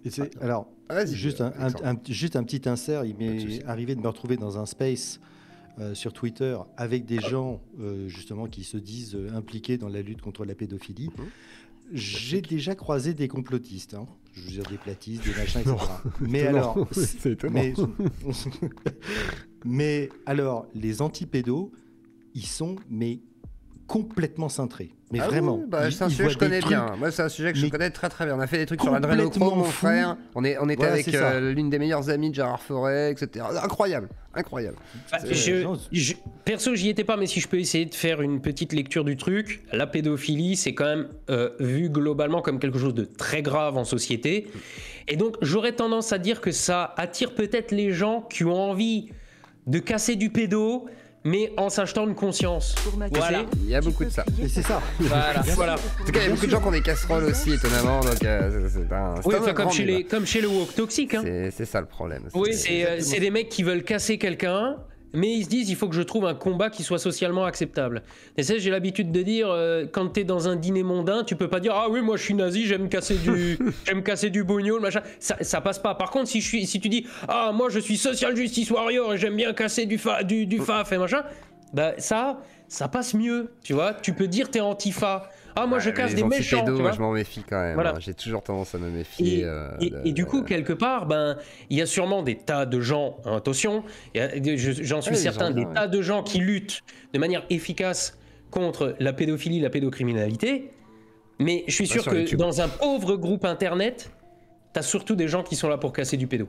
Et alors... Juste un petit insert, il m'est arrivé de me retrouver dans un space sur Twitter avec des gens justement qui se disent impliqués dans la lutte contre la pédophilie. J'ai déjà croisé des complotistes, hein. Je veux dire des platistes, des machins, etc. Mais alors, c'est étonnant. Mais alors, les anti-pédos, ils sont complètement cintrés. Mais vraiment. Oui, bah, c'est un sujet que je connais bien. Moi, c'est un sujet que je connais très très bien. On a fait des trucs sur l'adrénochrome, mon frère. On était voilà, avec l'une des meilleures amies de Gérard Forêt, etc. Incroyable. Perso, j'y étais pas, mais si je peux essayer de faire une petite lecture du truc, la pédophilie, c'est quand même vu globalement comme quelque chose de très grave en société. Et donc, j'aurais tendance à dire que ça attire peut-être les gens qui ont envie de casser du pédo, mais en s'achetant une conscience. Voilà. Il y a beaucoup de ça. Et c'est ça. Voilà. En tout cas, il y a beaucoup de gens qui ont des casseroles aussi, étonnamment. Donc, comme chez le woke toxique. Hein. C'est ça le problème. Oui, c'est des mecs qui veulent casser quelqu'un, mais ils se disent il faut que je trouve un combat qui soit socialement acceptable. Et ça, j'ai l'habitude de dire quand t'es dans un dîner mondain, tu peux pas dire ah oui, moi je suis nazi, j'aime casser du bougnoul, machin. Ça passe pas. Par contre, si tu dis ah moi je suis social justice warrior et j'aime bien casser du faf et machin, bah ça passe mieux, tu vois. Tu peux dire t'es antifa. Ah moi je casse des méchants, tu vois. Je m'en méfie quand même. Voilà. J'ai toujours tendance à me méfier. Et du coup quelque part, ben il y a sûrement des tas de gens, attention, j'en suis certain, des tas de gens qui luttent de manière efficace contre la pédophilie, la pédocriminalité. Mais je suis sûr que dans un pauvre groupe internet, t'as surtout des gens qui sont là pour casser du pédo.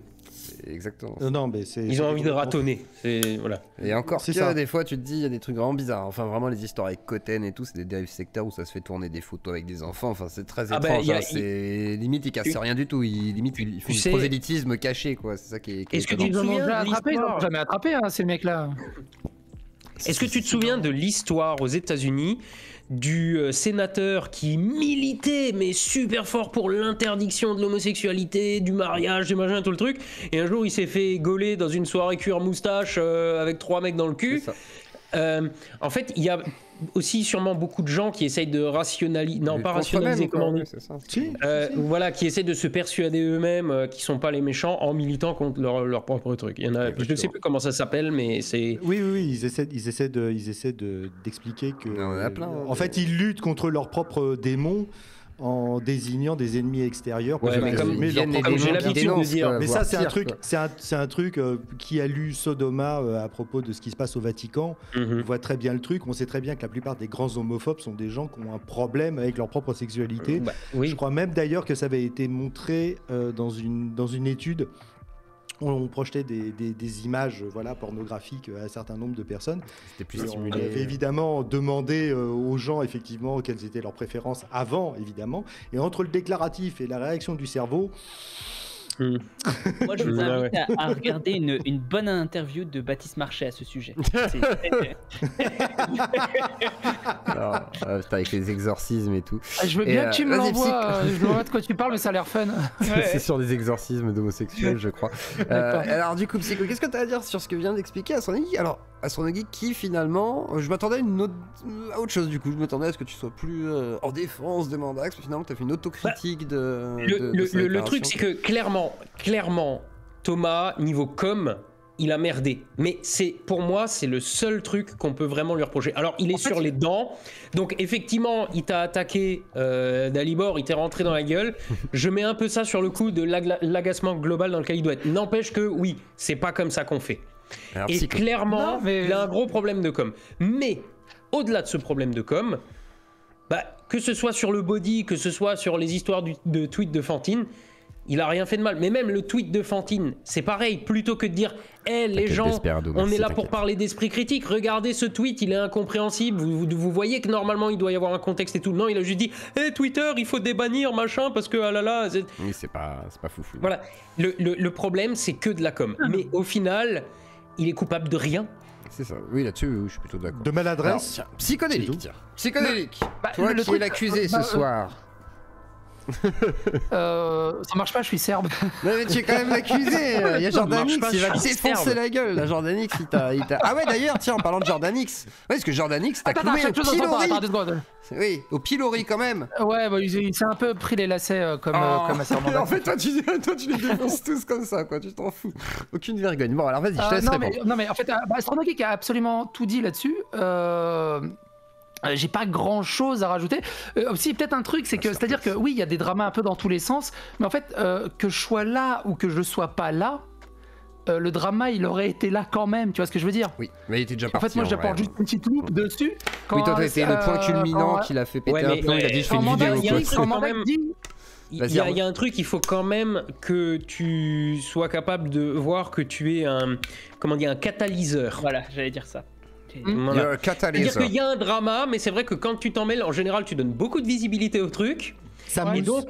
Exactement. Non, mais ils ont envie de ratonner. Voilà. Et encore, c'est ça. Des fois, tu te dis, il y a des trucs vraiment bizarres. Enfin, vraiment, les histoires avec Koten et tout, c'est des dérives sectaires où ça se fait tourner des photos avec des enfants. Enfin, c'est très étrange. C'est limite, ils cassent rien du tout. Limite, ils font du prosélytisme caché, quoi. C'est ça qui est. Est-ce que tu te souviens de attrapé, ils n'ont jamais attrapé, ces mecs-là. Est-ce que tu te souviens de l'histoire aux États-Unis du sénateur qui militait mais super fort pour l'interdiction de l'homosexualité, du mariage, du machin, tout le truc, et un jour il s'est fait gauler dans une soirée cuir moustache avec 3 mecs dans le cul. En fait, il y a aussi sûrement beaucoup de gens qui essayent de rationaliser, non pas rationaliser, comment on dit, voilà, qui essayent de se persuader eux-mêmes qu'ils sont pas les méchants en militant contre leur propre truc. Il y en a, je ne sais plus comment ça s'appelle, mais c'est. Oui, ils essaient d'expliquer que. Non, on en a plein. En fait, ils luttent contre leurs propres démons en désignant des ennemis extérieurs. Ouais, mais comme j'ai l'habitude de dire. Mais ça, c'est un truc qui a lu Sodoma à propos de ce qui se passe au Vatican. On voit très bien le truc. On sait très bien que la plupart des grands homophobes sont des gens qui ont un problème avec leur propre sexualité. Je crois même d'ailleurs que ça avait été montré dans une étude. On projetait des images pornographiques à un certain nombre de personnes. C'était plus on avait évidemment demandé aux gens effectivement quelles étaient leurs préférences avant, évidemment. Et entre le déclaratif et la réaction du cerveau... Moi, je vous invite à regarder une bonne interview de Baptiste Marchais à ce sujet. Avec les exorcismes et tout. Je veux bien que tu me l'envoies. Je vois de quoi tu parles, mais ça a l'air fun. C'est sur les exorcismes d'homosexuels, je crois. Alors, du coup, Psycho, qu'est-ce que tu as à dire sur ce que vient d'expliquer Astronogeek ? Alors, Astronogeek qui finalement, je m'attendais à autre chose du coup. Je m'attendais à ce que tu sois plus en défense de Mandax, mais finalement, tu as fait une autocritique le truc, c'est que clairement, Thomas, niveau com, il a merdé. Mais pour moi, c'est le seul truc qu'on peut vraiment lui reprocher. Alors, il est sur les dents. Donc, effectivement, il t'a attaqué Dalibor, il t'est rentré dans la gueule. Je mets un peu ça sur le coup de l'agacement global dans lequel il doit être. N'empêche que, oui, c'est pas comme ça qu'on fait. Alors, et clairement, il a un gros problème de com. Mais, au-delà de ce problème de com, que ce soit sur le body, que ce soit sur les histoires de tweets de Fantine, il a rien fait de mal. Mais même le tweet de Fantine, c'est pareil. Plutôt que de dire les gens, on est là pour parler d'esprit critique. Regardez ce tweet, il est incompréhensible. Vous voyez que normalement, il doit y avoir un contexte et tout. Non, il a juste dit Twitter, il faut débannir, machin, parce que ah là là... Oui, c'est pas foufou. Voilà. Le problème, c'est que de la com. Mais au final, il est coupable de rien. C'est ça. Oui, là-dessus, je suis plutôt d'accord. De maladresse. Psychodélique. Psychodélique. Toi qui es l'accusé ce soir. Ça marche pas, je suis serbe. Mais tu es quand même l'accusé. Il y a Jordanix, il va t'effoncer la gueule. La Jordanix, il t'a. Ah ouais, d'ailleurs, tiens, en parlant de Jordanix. Ouais, parce que Jordanix, t'as cloué au pilori. Oui, au pilori quand même. Ouais, il s'est un peu pris les lacets comme à Sermon. En fait, toi, tu les défonces tous comme ça, quoi. Tu t'en fous. Aucune vergogne. Bon, alors vas-y, je te laisse répondre. Non, mais en fait, Astronogeek a absolument tout dit là-dessus. J'ai pas grand chose à rajouter. Aussi, peut-être un truc, c'est que, c'est-à-dire que oui, il y a des dramas un peu dans tous les sens, mais en fait, que je sois là ou que je sois pas là, le drama, il aurait été là quand même. Tu vois ce que je veux dire ? Oui, mais il était déjà parti. En fait, moi, j'apporte juste une petite loupe dessus. Oui, toi, c'était le point culminant qu'il a fait péter un plomb. Il a dit, je fais une vidéo. Il y a un truc, il faut quand même que tu sois capable de voir que tu es un catalyseur. Voilà, j'allais dire ça. Voilà. C'est-à-dire qu'il y a un drama, mais c'est vrai que quand tu t'en mêles, en général, tu donnes beaucoup de visibilité au truc. Et donc,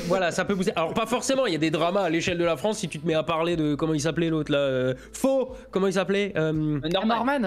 voilà, ça peut booster. Alors, pas forcément, il y a des dramas à l'échelle de la France. Si tu te mets à parler de. Comment il s'appelait l'autre là Faux Comment il s'appelait Norman.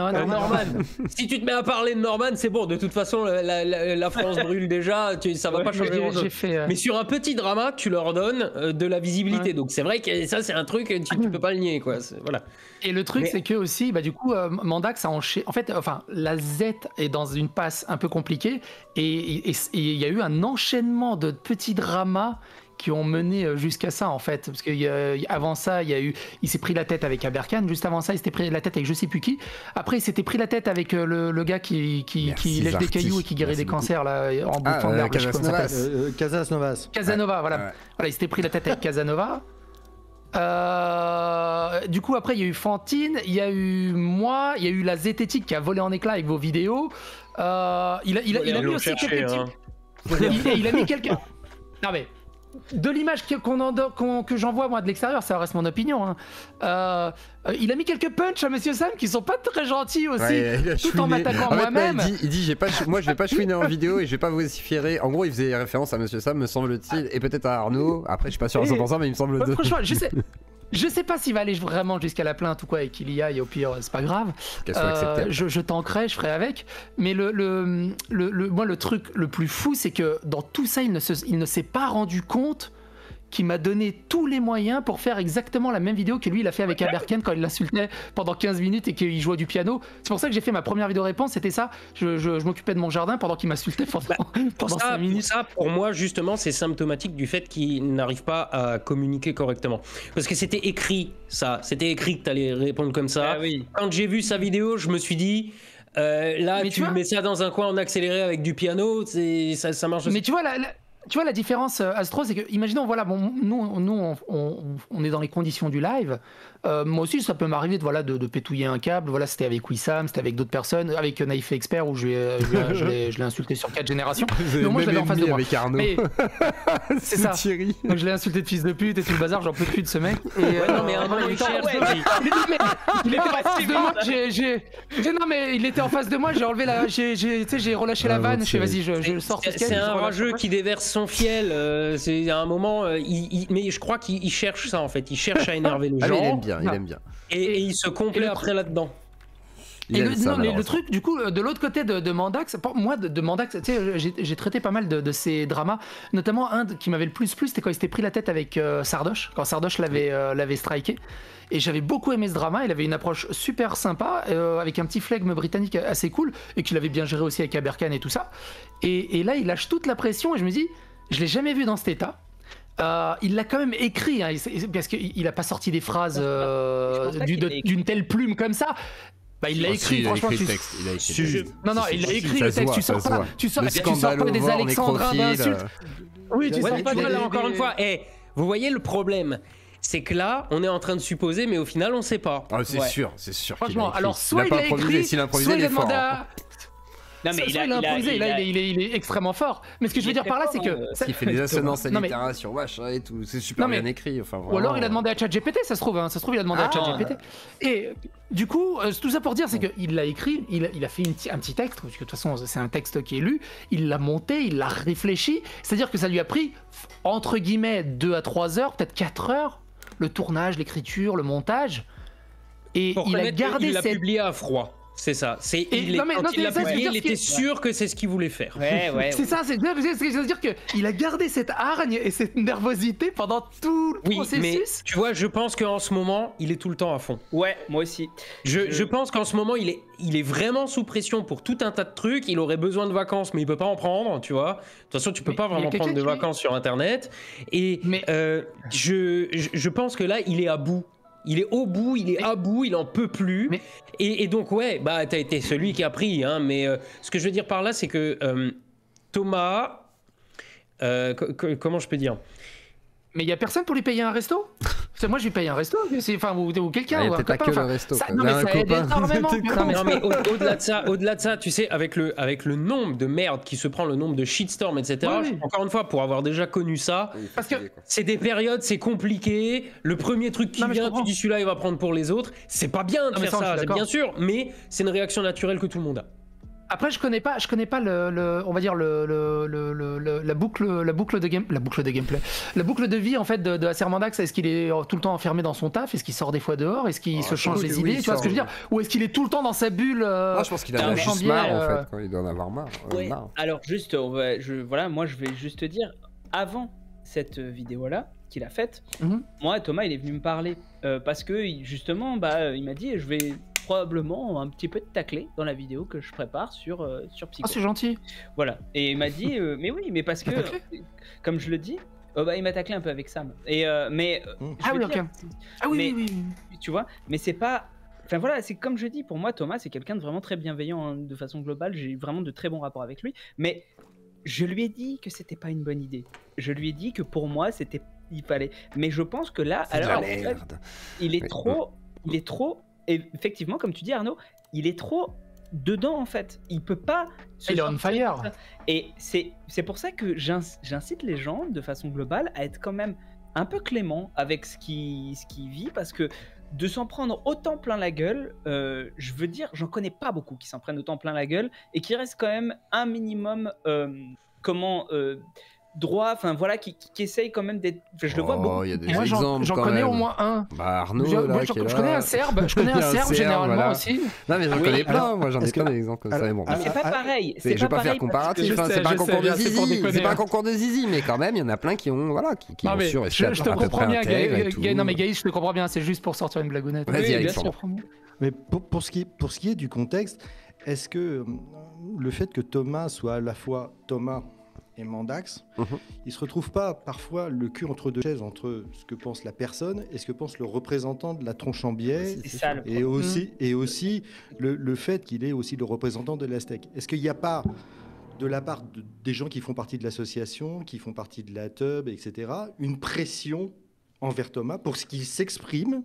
Si tu te mets à parler de Norman, c'est bon. De toute façon, la France brûle déjà. Ça va pas changer grand-chose. Mais sur un petit drama, tu leur donnes de la visibilité. Donc, c'est vrai que ça, c'est un truc, tu peux pas le nier, quoi. Voilà. Et le truc, c'est que aussi, du coup, Mandax a enchaîné. En fait, la Z est dans une passe un peu compliquée. Et il y a eu un enchaînement de petits dramas qui ont mené jusqu'à ça, en fait. Parce qu'avant ça, il s'est pris la tête avec Aberkan. Juste avant ça, il s'était pris la tête avec je sais plus qui. Après, il s'était pris la tête avec le gars qui lèche des cailloux et qui guérit des cancers là, en bouffant de l'herbe. Casanova, voilà. Voilà, il s'était pris la tête avec Casanova. Du coup, après, il y a eu Fantine, il y a eu moi, il y a eu la Zététique qui a volé en éclas avec vos vidéos. Il a mis aussi quelques petits... Il a mis quelqu'un. Non mais de l'image que j'en vois moi de l'extérieur, ça reste mon opinion. Hein. Il a mis quelques punchs à Monsieur Sam qui sont pas très gentils aussi, tout en m'attaquant moi-même. Il dit moi je vais pas chouiner en vidéo et je vais pas vociférer. En gros, il faisait référence à Monsieur Sam, me semble-t-il, et peut-être à Arnaud. Après, je suis pas sûr à 100%, mais il me semble. Franchement, je sais pas s'il va aller vraiment jusqu'à la plainte ou quoi et qu'il y aille, au pire c'est pas grave. Je tankerai, je ferai avec. Mais moi le truc le plus fou, c'est que dans tout ça, il ne s'est pas rendu compte qu'il m'a donné tous les moyens pour faire exactement la même vidéo que lui il a fait avec Aberken quand il l'insultait pendant 15 minutes et qu'il jouait du piano. C'est pour ça que j'ai fait ma première vidéo réponse, c'était ça. Je m'occupais de mon jardin pendant qu'il m'insultait pendant 5 minutes. Ça, pour moi, justement, c'est symptomatique du fait qu'il n'arrive pas à communiquer correctement. Parce que c'était écrit, ça. C'était écrit que tu allais répondre comme ça. Oui. Quand j'ai vu sa vidéo, je me suis dit... là, tu mets ça dans un coin en accéléré avec du piano, ça marche. Mais tu vois la différence, Astro, c'est que, imaginons, voilà, bon, nous on est dans les conditions du live. Moi aussi, ça peut m'arriver de pétouiller un câble. Voilà, c'était avec Wissam, c'était avec d'autres personnes, avec Naïf Expert où je l'ai insulté sur 4 générations. Mais moi, je l'avais en face de moi. Avec Arnaud. C'est ça. Thierry. Donc je l'ai insulté de fils de pute et tout le bazar. J'en peux plus de ce mec. Et, non, mais Arnaud, il était en face de moi. Non, mais il était en face de moi. J'ai enlevé j'ai relâché la vanne. Je fais vas-y, je sors. C'est un rageux qui déverse son fiel. C'est à un moment, mais je crois qu'il cherche ça en fait. Il cherche à énerver les gens. Il aime bien. Et il se complaît après là-dedans. Le truc, du coup, de l'autre côté de Mandax, moi, de Mandax, tu sais, j'ai traité pas mal de ces dramas, notamment un qui m'avait le plus plu, c'était quand il s'était pris la tête avec Sardoche, quand Sardoche l'avait striké. Et j'avais beaucoup aimé ce drama, il avait une approche super sympa, avec un petit flegme britannique assez cool, et qu'il avait bien géré aussi avec Aberkan et tout ça. Et là, il lâche toute la pression, et je me dis, je l'ai jamais vu dans cet état. Il l'a quand même écrit, hein, parce qu'il n'a pas sorti des phrases d'une telle plume comme ça. Bah, il l'a écrit, franchement. Il a écrit Non, il a écrit le texte. Tu sors pas des alexandrins d'insultes. Oui, tu sors pas des... Encore une fois, vous voyez le problème, c'est que là, on est en train de supposer, mais au final, on sait pas. Ah, c'est sûr. Franchement, alors soit il a écrit, soit il a demandé à... Non mais il a improvisé, il est extrêmement fort. Mais ce que je veux dire par là, c'est que il fait des assonances allitérations, machin et tout, c'est super bien écrit. Enfin, ou alors il a demandé à ChatGPT, ça se trouve, il a demandé à ChatGPT. Et du coup, tout ça pour dire, c'est qu'il l'a écrit, il a fait un petit texte, parce que de toute façon c'est un texte qui est lu, il l'a monté, il l'a réfléchi, c'est-à-dire que ça lui a pris entre guillemets 2 à 3 heures, peut-être 4 heures, le tournage, l'écriture, le montage, et il a gardé il l'a publié à froid. C'est ça. Quand il l'a publié, il était sûr que c'est ce qu'il voulait faire. C'est ça, c'est-à-dire qu'il a gardé cette hargne et cette nervosité pendant tout le processus. Mais tu vois, je pense qu'en ce moment, il est tout le temps à fond. Ouais, moi aussi. Je pense qu'en ce moment, il est vraiment sous pression pour tout un tas de trucs. Il aurait besoin de vacances, mais il peut pas en prendre, tu vois. De toute façon, tu peux pas vraiment prendre de vacances sur Internet. Et je pense que là, il est à bout. Il est au bout, il est à bout, il en peut plus. Et donc, t'as été celui qui a pris. Hein, mais ce que je veux dire par là, c'est que Thomas... comment je peux dire ? Mais il y a personne pour lui payer un resto ? Moi, je lui paye un resto, ou quelqu'un, ou un copain. Que le resto, non, mais ça aide énormément. Non, mais au-delà de ça, tu sais, avec le nombre de merde qui se prend, le nombre de shitstorm, etc. Encore une fois, pour avoir déjà connu ça, parce que c'est des périodes, c'est compliqué. Le premier truc qui vient, tu dis celui-là, il va prendre pour les autres. C'est pas bien de faire ça, bien sûr, mais c'est une réaction naturelle que tout le monde a. Après, je connais pas on va dire la boucle de gameplay, la boucle de vie en fait de Acermandax. Est-ce qu'il est tout le temps enfermé dans son taf ? Est-ce qu'il sort des fois dehors ? Est-ce qu'il se change les idées ? Tu vois ce que je veux dire ? Ou est-ce qu'il est tout le temps dans sa bulle je pense qu'il a juste marre en fait, quand il doit en avoir marre. Alors juste, moi je vais juste te dire, avant cette vidéo-là qu'il a faite, moi Thomas il est venu me parler parce que justement il m'a dit je vais probablement un petit peu de tacler dans la vidéo que je prépare sur Psycho. Ah, c'est gentil. Voilà. Et il m'a dit, mais oui, mais parce que, comme je le dis, il m'a taclé un peu avec Sam. Et, mais, oui. Tu vois, mais c'est pas... Enfin voilà, c'est comme je dis, pour moi, Thomas, c'est quelqu'un de vraiment très bienveillant hein, de façon globale. J'ai vraiment de très bons rapports avec lui. Mais je lui ai dit que c'était pas une bonne idée. Je lui ai dit que pour moi, il fallait... Mais je pense que là, alors, en fait, il est trop... Et effectivement, comme tu dis Arnaud, il est trop dedans en fait. Il peut pas. Il est on fire. Et c'est pour ça que j'incite les gens de façon globale à être quand même un peu clément avec ce qui vit, parce que de s'en prendre autant plein la gueule, je veux dire, j'en connais pas beaucoup qui s'en prennent autant plein la gueule et qui restent quand même un minimum droit, enfin voilà, qui essaye quand même d'être. Je le vois beaucoup. Y a des moi, j'en connais au moins un. Bah Arnaud, je connais un Serbe, généralement voilà. Aussi. Non mais j'en connais plein, moi j'en ai plein d'exemples comme ça. Bon. C'est pas pareil. Je vais pas faire comparatif, c'est pas un concours de zizi, c'est pas un concours de zizi, mais quand même il y en a plein qui ont voilà, qui ont su rester je te comprends bien, non mais Gaïs, je te comprends bien, c'est juste pour sortir une blagounette. Vas-y Alexandre. Mais pour ce qui est du contexte, est-ce que le fait que Thomas soit à la fois Thomas et Mandax, il se retrouve pas parfois le cul entre deux chaises, entre ce que pense la personne et ce que pense le représentant de la tronche en biais, et aussi le fait qu'il est aussi le représentant de la STEC. Est-ce qu'il n'y a pas de la part des gens qui font partie de l'association, qui font partie de la TUB, etc., une pression envers Thomas pour ce qu'il s'exprime,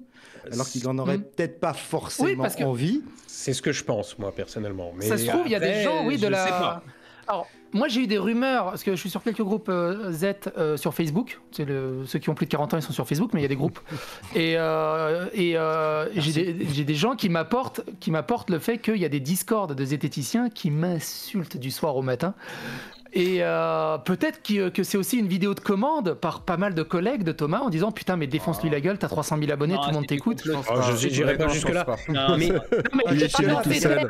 alors qu'il n'en aurait peut-être pas forcément envie? C'est ce que je pense, moi, personnellement. Mais ça se trouve, il y a des gens, de la... Sais pas. Alors, moi, j'ai eu des rumeurs, parce que je suis sur quelques groupes Z sur Facebook. Ceux qui ont plus de 40 ans, ils sont sur Facebook, mais il y a des groupes. Et j'ai des gens qui m'apportent le fait qu'il y a des discords de zététiciens qui m'insultent du soir au matin. Et peut-être que c'est aussi une vidéo de commande par pas mal de collègues de Thomas en disant putain mais défonce-lui la gueule, t'as 300 000 abonnés, tout le monde t'écoute. Je n'irai pas jusque là. Mais il est chez lui tout seul.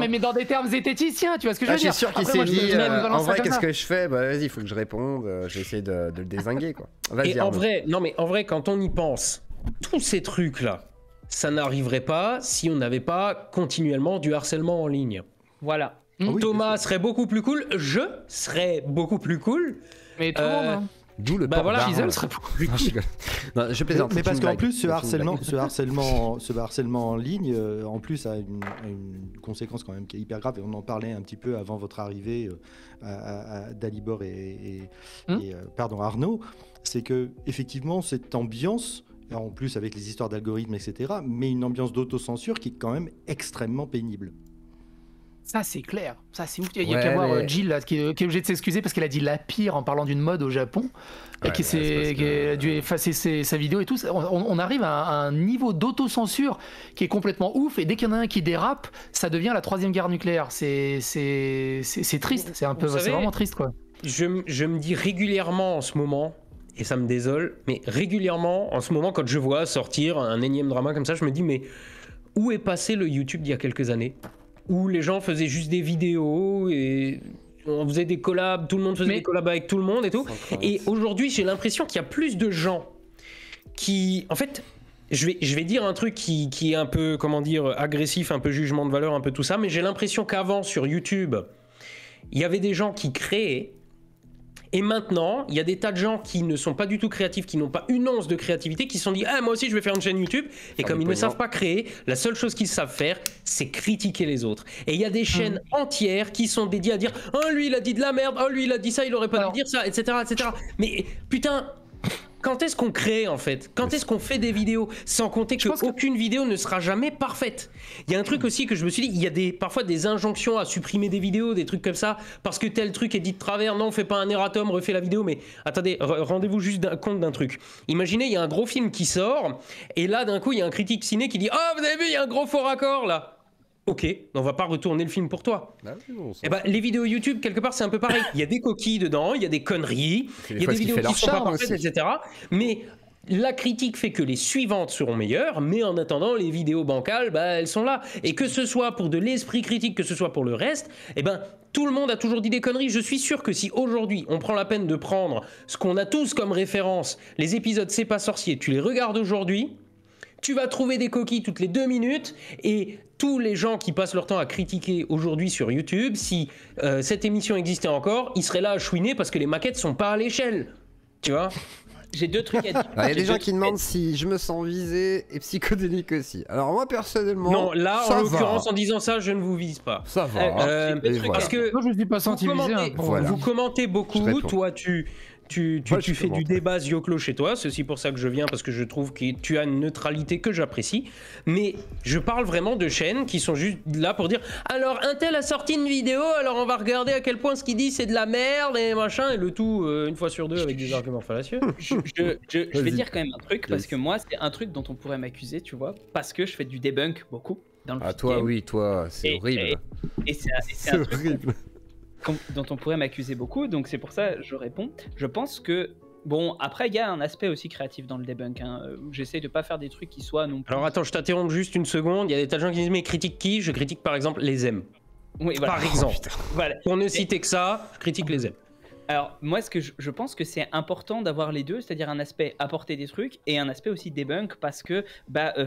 Mais dans des termes zététiciens, tu vois ce que je veux dire. Je suis sûr qu'il s'est dit en vrai qu'est-ce que je fais, bah vas-y, il faut que je réponde, j'ai essayé de le dézinguer quoi. Et en vrai quand on y pense, tous ces trucs là, ça n'arriverait pas si on n'avait pas continuellement du harcèlement en ligne. Voilà. Thomas serait beaucoup plus cool, je serais beaucoup plus cool. Mais tout le monde, hein. D'où le Gisèle serait beaucoup plus cool. Non, je plaisante. Mais parce qu'en plus, ce harcèlement en ligne, en plus, a une conséquence quand même qui est hyper grave. Et on en parlait un petit peu avant votre arrivée à Dalibor et Arnaud. C'est que effectivement, cette ambiance, en plus avec les histoires d'algorithmes, etc., mais une ambiance d'autocensure qui est quand même extrêmement pénible. Ça, c'est clair. Ça, c'est ouf. Il y a qu'à voir Jill là, qui est obligée de s'excuser parce qu'elle a dit la pire en parlant d'une mode au Japon. Et qui a dû effacer sa vidéo et tout. On arrive à un niveau d'autocensure qui est complètement ouf. Et dès qu'il y en a un qui dérape, ça devient la troisième guerre nucléaire. C'est triste. C'est vraiment triste, quoi. Je me dis régulièrement en ce moment, et ça me désole, mais régulièrement en ce moment, quand je vois sortir un énième drama comme ça, je me dis, mais où est passé le YouTube d'il y a quelques années ? Où les gens faisaient juste des vidéos et on faisait des collabs, tout le monde faisait des collabs avec tout le monde et tout. Et aujourd'hui, j'ai l'impression qu'il y a plus de gens qui... En fait, je vais dire un truc qui est un peu, comment dire, agressif, un peu jugement de valeur, un peu tout ça, mais j'ai l'impression qu'avant, sur YouTube, il y avait des gens qui créaient. Et maintenant, il y a des tas de gens qui ne sont pas du tout créatifs, qui n'ont pas une once de créativité, qui se sont dit « Ah, moi aussi, je vais faire une chaîne YouTube ». Et comme ils ne savent pas créer, la seule chose qu'ils savent faire, c'est critiquer les autres. Et il y a des chaînes entières qui sont dédiées à dire « Oh, lui, il a dit de la merde. Oh, lui, il a dit ça, il aurait pas dû dire ça, etc. etc. » Mais putain... Quand est-ce qu'on crée en fait? Quand est-ce qu'on fait des vidéos? Sans compter qu'aucune vidéo ne sera jamais parfaite. Il y a un truc aussi que je me suis dit, il y a parfois des injonctions à supprimer des vidéos, des trucs comme ça, parce que tel truc est dit de travers, non, fais pas un erratum, refais la vidéo, mais attendez, rendez-vous juste compte d'un truc. Imaginez, il y a un gros film qui sort, et là d'un coup, il y a un critique ciné qui dit « Oh, vous avez vu, il y a un gros faux raccord là !» Ok, on va pas retourner le film pour toi. Et bah, les vidéos YouTube, quelque part, c'est un peu pareil. Il y a des coquilles dedans, il y a des conneries, il y a des vidéos qui sont pas parfaites, etc. Mais la critique fait que les suivantes seront meilleures, mais en attendant, les vidéos bancales, bah, elles sont là. Et que ce soit pour de l'esprit critique, que ce soit pour le reste, eh ben, tout le monde a toujours dit des conneries. Je suis sûr que si aujourd'hui, on prend la peine de prendre ce qu'on a tous comme référence, les épisodes C'est pas sorcier, tu les regardes aujourd'hui, tu vas trouver des coquilles toutes les 2 minutes, et tous les gens qui passent leur temps à critiquer aujourd'hui sur YouTube, si cette émission existait encore, ils seraient là à chouiner parce que les maquettes sont pas à l'échelle. Tu vois? J'ai 2 trucs à dire. Il y a des gens qui demandent si je me sens visé et psychodélique aussi. Alors moi personnellement, non, là en l'occurrence en disant ça, je ne vous vise pas. Ça va. Parce que moi je me suis pas senti visé. Vous commentez beaucoup. Toi Tu fais du débat Zioclo chez toi, c'est aussi pour ça que je viens, parce que je trouve que tu as une neutralité que j'apprécie. Mais je parle vraiment de chaînes qui sont juste là pour dire alors un tel a sorti une vidéo, alors on va regarder à quel point ce qu'il dit c'est de la merde et machin, et le tout une fois sur deux avec des arguments fallacieux. Je vais dire quand même un truc, parce que moi c'est un truc dont on pourrait m'accuser, tu vois, parce que je fais du debunk beaucoup dans le toi, oui, toi, c'est horrible. Et c'est horrible. Dont on pourrait m'accuser beaucoup, donc c'est pour ça que je réponds. Je pense que, bon, après, il y a un aspect aussi créatif dans le debunk. J'essaie de pas faire des trucs qui soient non plus... Alors attends, je t'interromps juste une seconde. Il y a des tas de gens qui disent, mais critique qui? Je critique par exemple les M. Oui, voilà. Par exemple. Voilà. Pour ne citer que ça, je critique les M. Alors, moi, je pense que c'est important d'avoir les deux, c'est-à-dire un aspect apporter des trucs et un aspect aussi debunk, parce que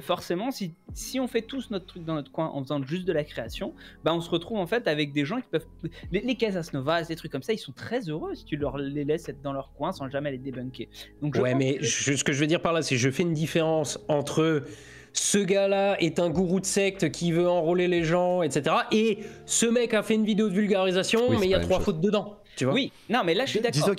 forcément, si on fait tous notre truc dans notre coin en faisant juste de la création, on se retrouve en fait avec des gens qui peuvent... Les Casas Novas, des trucs comme ça, ils sont très heureux si tu les laisses être dans leur coin sans jamais les debunker. Donc, ouais, mais ce que je veux dire par là, c'est que je fais une différence entre... ce gars-là est un gourou de secte qui veut enrôler les gens, etc. Et ce mec a fait une vidéo de vulgarisation, mais il y a 3 fautes dedans. Tu vois, oui, non, mais là je suis d'accord.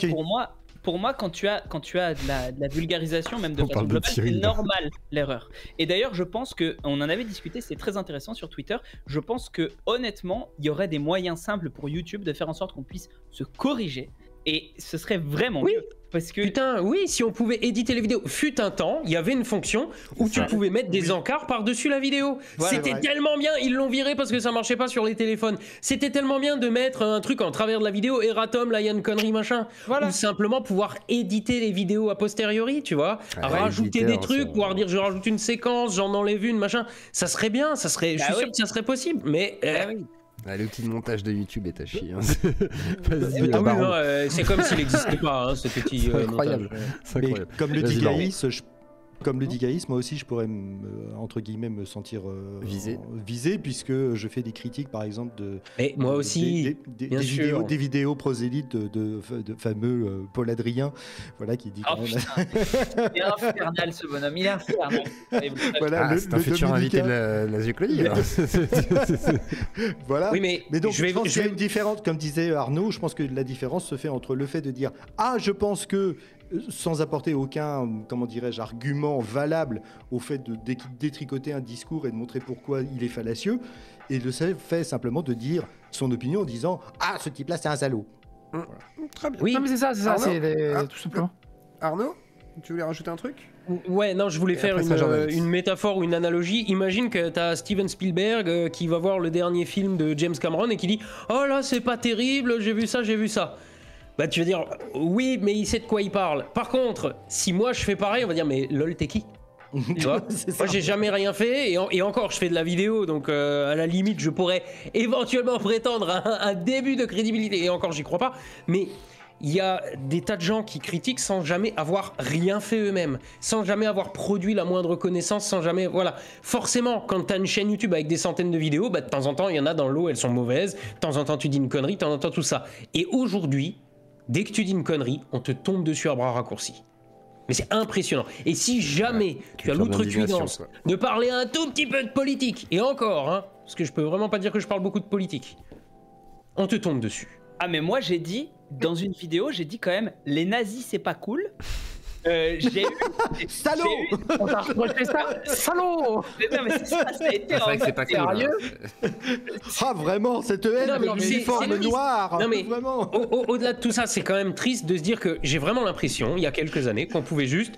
Pour moi, quand tu as de la vulgarisation, même de façon globale, c'est normal l'erreur. Et d'ailleurs, je pense que on en avait discuté, c'est très intéressant sur Twitter. Je pense que honnêtement, il y aurait des moyens simples pour YouTube de faire en sorte qu'on puisse se corriger. Et ce serait vraiment mieux. Parce que... Putain, oui, si on pouvait éditer les vidéos. Fut un temps, il y avait une fonction où tu pouvais mettre des encarts par-dessus la vidéo. C'était tellement bien, ils l'ont viré parce que ça marchait pas sur les téléphones. C'était tellement bien de mettre un truc en travers de la vidéo, Eratom, là, il y a une connerie, machin. Ou simplement pouvoir éditer les vidéos a posteriori, tu vois. Rajouter des trucs, pouvoir dire je rajoute une séquence, j'en enlève une, machin. Ça serait bien, je suis sûr que ça serait possible. Mais... l'outil de montage de YouTube est à chier. Hein. C'est comme s'il n'existait pas, cet outil. Incroyable. Mais comme le dit Gaïs, moi aussi je pourrais entre guillemets me sentir visé, puisque je fais des critiques par exemple moi aussi, des vidéos prosélytes de fameux Paul Adrien, voilà, qui dit il est infernal ce bonhomme, il est infernal. Voilà, c'est un futur invité de la Zuclonie. Voilà. Oui, mais donc je pense qu'il y a une différence, comme disait Arnaud, je pense que la différence se fait entre le fait de dire je pense que, sans apporter aucun, comment dirais-je, argument valable au fait de détricoter un discours et de montrer pourquoi il est fallacieux, et le fait simplement de dire son opinion en disant ce type-là c'est un salaud. Voilà. Très bien. Oui, non, mais c'est ça, tout simplement. Arnaud, tu voulais rajouter un truc? Ouais, non, je voulais faire une métaphore ou une analogie. Imagine que t'as Steven Spielberg qui va voir le dernier film de James Cameron et qui dit oh là, c'est pas terrible, j'ai vu ça. Bah tu vas dire oui, mais il sait de quoi il parle. Par contre, si moi je fais pareil, on va dire mais lol, t'es qui? Tu vois, moi j'ai jamais rien fait et encore je fais de la vidéo, donc à la limite je pourrais éventuellement prétendre un début de crédibilité, et encore j'y crois pas. Mais il y a des tas de gens qui critiquent sans jamais avoir rien fait eux-mêmes, sans jamais avoir produit la moindre connaissance, sans jamais... Voilà. Forcément, quand tu as une chaîne YouTube avec des centaines de vidéos, de temps en temps, il y en a dans l'eau, elles sont mauvaises, de temps en temps tu dis une connerie, de temps en temps tout ça. Et aujourd'hui, dès que tu dis une connerie, on te tombe dessus à bras raccourcis. Mais c'est impressionnant. Et si jamais tu as l'outrecuidance de parler un tout petit peu de politique, et encore, parce que je peux vraiment pas dire que je parle beaucoup de politique, on te tombe dessus. Ah mais moi j'ai dit, dans une vidéo, j'ai dit quand même, les nazis c'est pas cool. J'ai eu... Salaud. On t'a reproché ça. Salaud. Non mais ça a été... C'est vrai que c'est pas sérieux. Vraiment, cette haine, l'uniforme noir. Non mais vraiment. Au-delà de tout ça, c'est quand même triste de se dire que j'ai vraiment l'impression, il y a quelques années, qu'on pouvait juste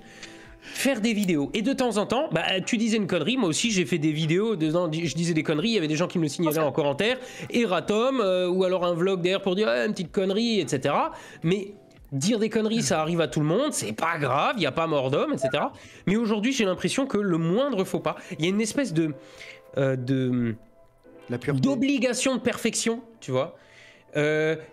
faire des vidéos. Et de temps en temps, tu disais une connerie, moi aussi j'ai fait des vidéos, je disais des conneries, il y avait des gens qui me le signalaient en commentaire, Eratom, ou alors un vlog derrière pour dire une petite connerie, etc. Mais dire des conneries, ça arrive à tout le monde, c'est pas grave, il n'y a pas mort d'homme, etc. Mais aujourd'hui, j'ai l'impression que le moindre faux pas, il y a une espèce d'obligation de perfection, tu vois.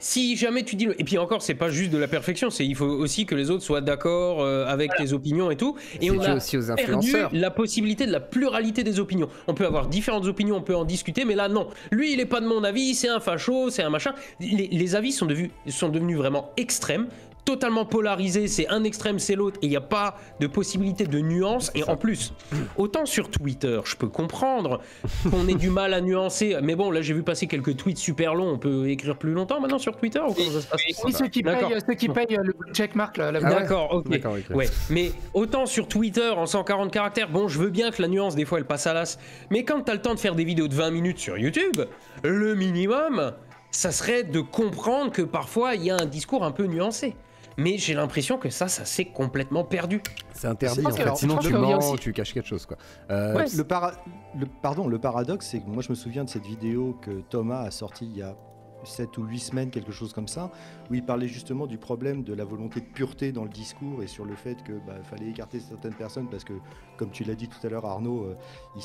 Si jamais tu dis... Et puis encore, c'est pas juste de la perfection, il faut aussi que les autres soient d'accord avec tes opinions et tout. Et on a aussi aux perdu la possibilité de la pluralité des opinions. On peut avoir différentes opinions, on peut en discuter, mais là non. Lui, il est pas de mon avis, c'est un facho, c'est un machin. Les avis sont devenus vraiment extrêmes. totalement polarisé, c'est un extrême, c'est l'autre, et il n'y a pas de possibilité de nuance. Et en plus, autant sur Twitter, je peux comprendre qu'on ait du mal à nuancer, mais bon, là j'ai vu passer quelques tweets super longs, on peut écrire plus longtemps maintenant sur Twitter ou comment ça se passe? Oui, ceux qui payent le checkmark là. D'accord, ok. Ouais. Mais autant sur Twitter en 140 caractères, bon, je veux bien que la nuance des fois elle passe à l'as, mais quand t'as le temps de faire des vidéos de 20 minutes sur YouTube, le minimum, ça serait de comprendre que parfois il y a un discours un peu nuancé. Mais j'ai l'impression que ça s'est complètement perdu. C'est interdit en fait, sinon tu mens, tu caches quelque chose quoi. Ouais, le paradoxe, c'est que moi je me souviens de cette vidéo que Thomas a sortie il y a 7 ou 8 semaines, quelque chose comme ça, où il parlait justement du problème de la volonté de pureté dans le discours et sur le fait que fallait écarter certaines personnes parce que, comme tu l'as dit tout à l'heure Arnaud, ils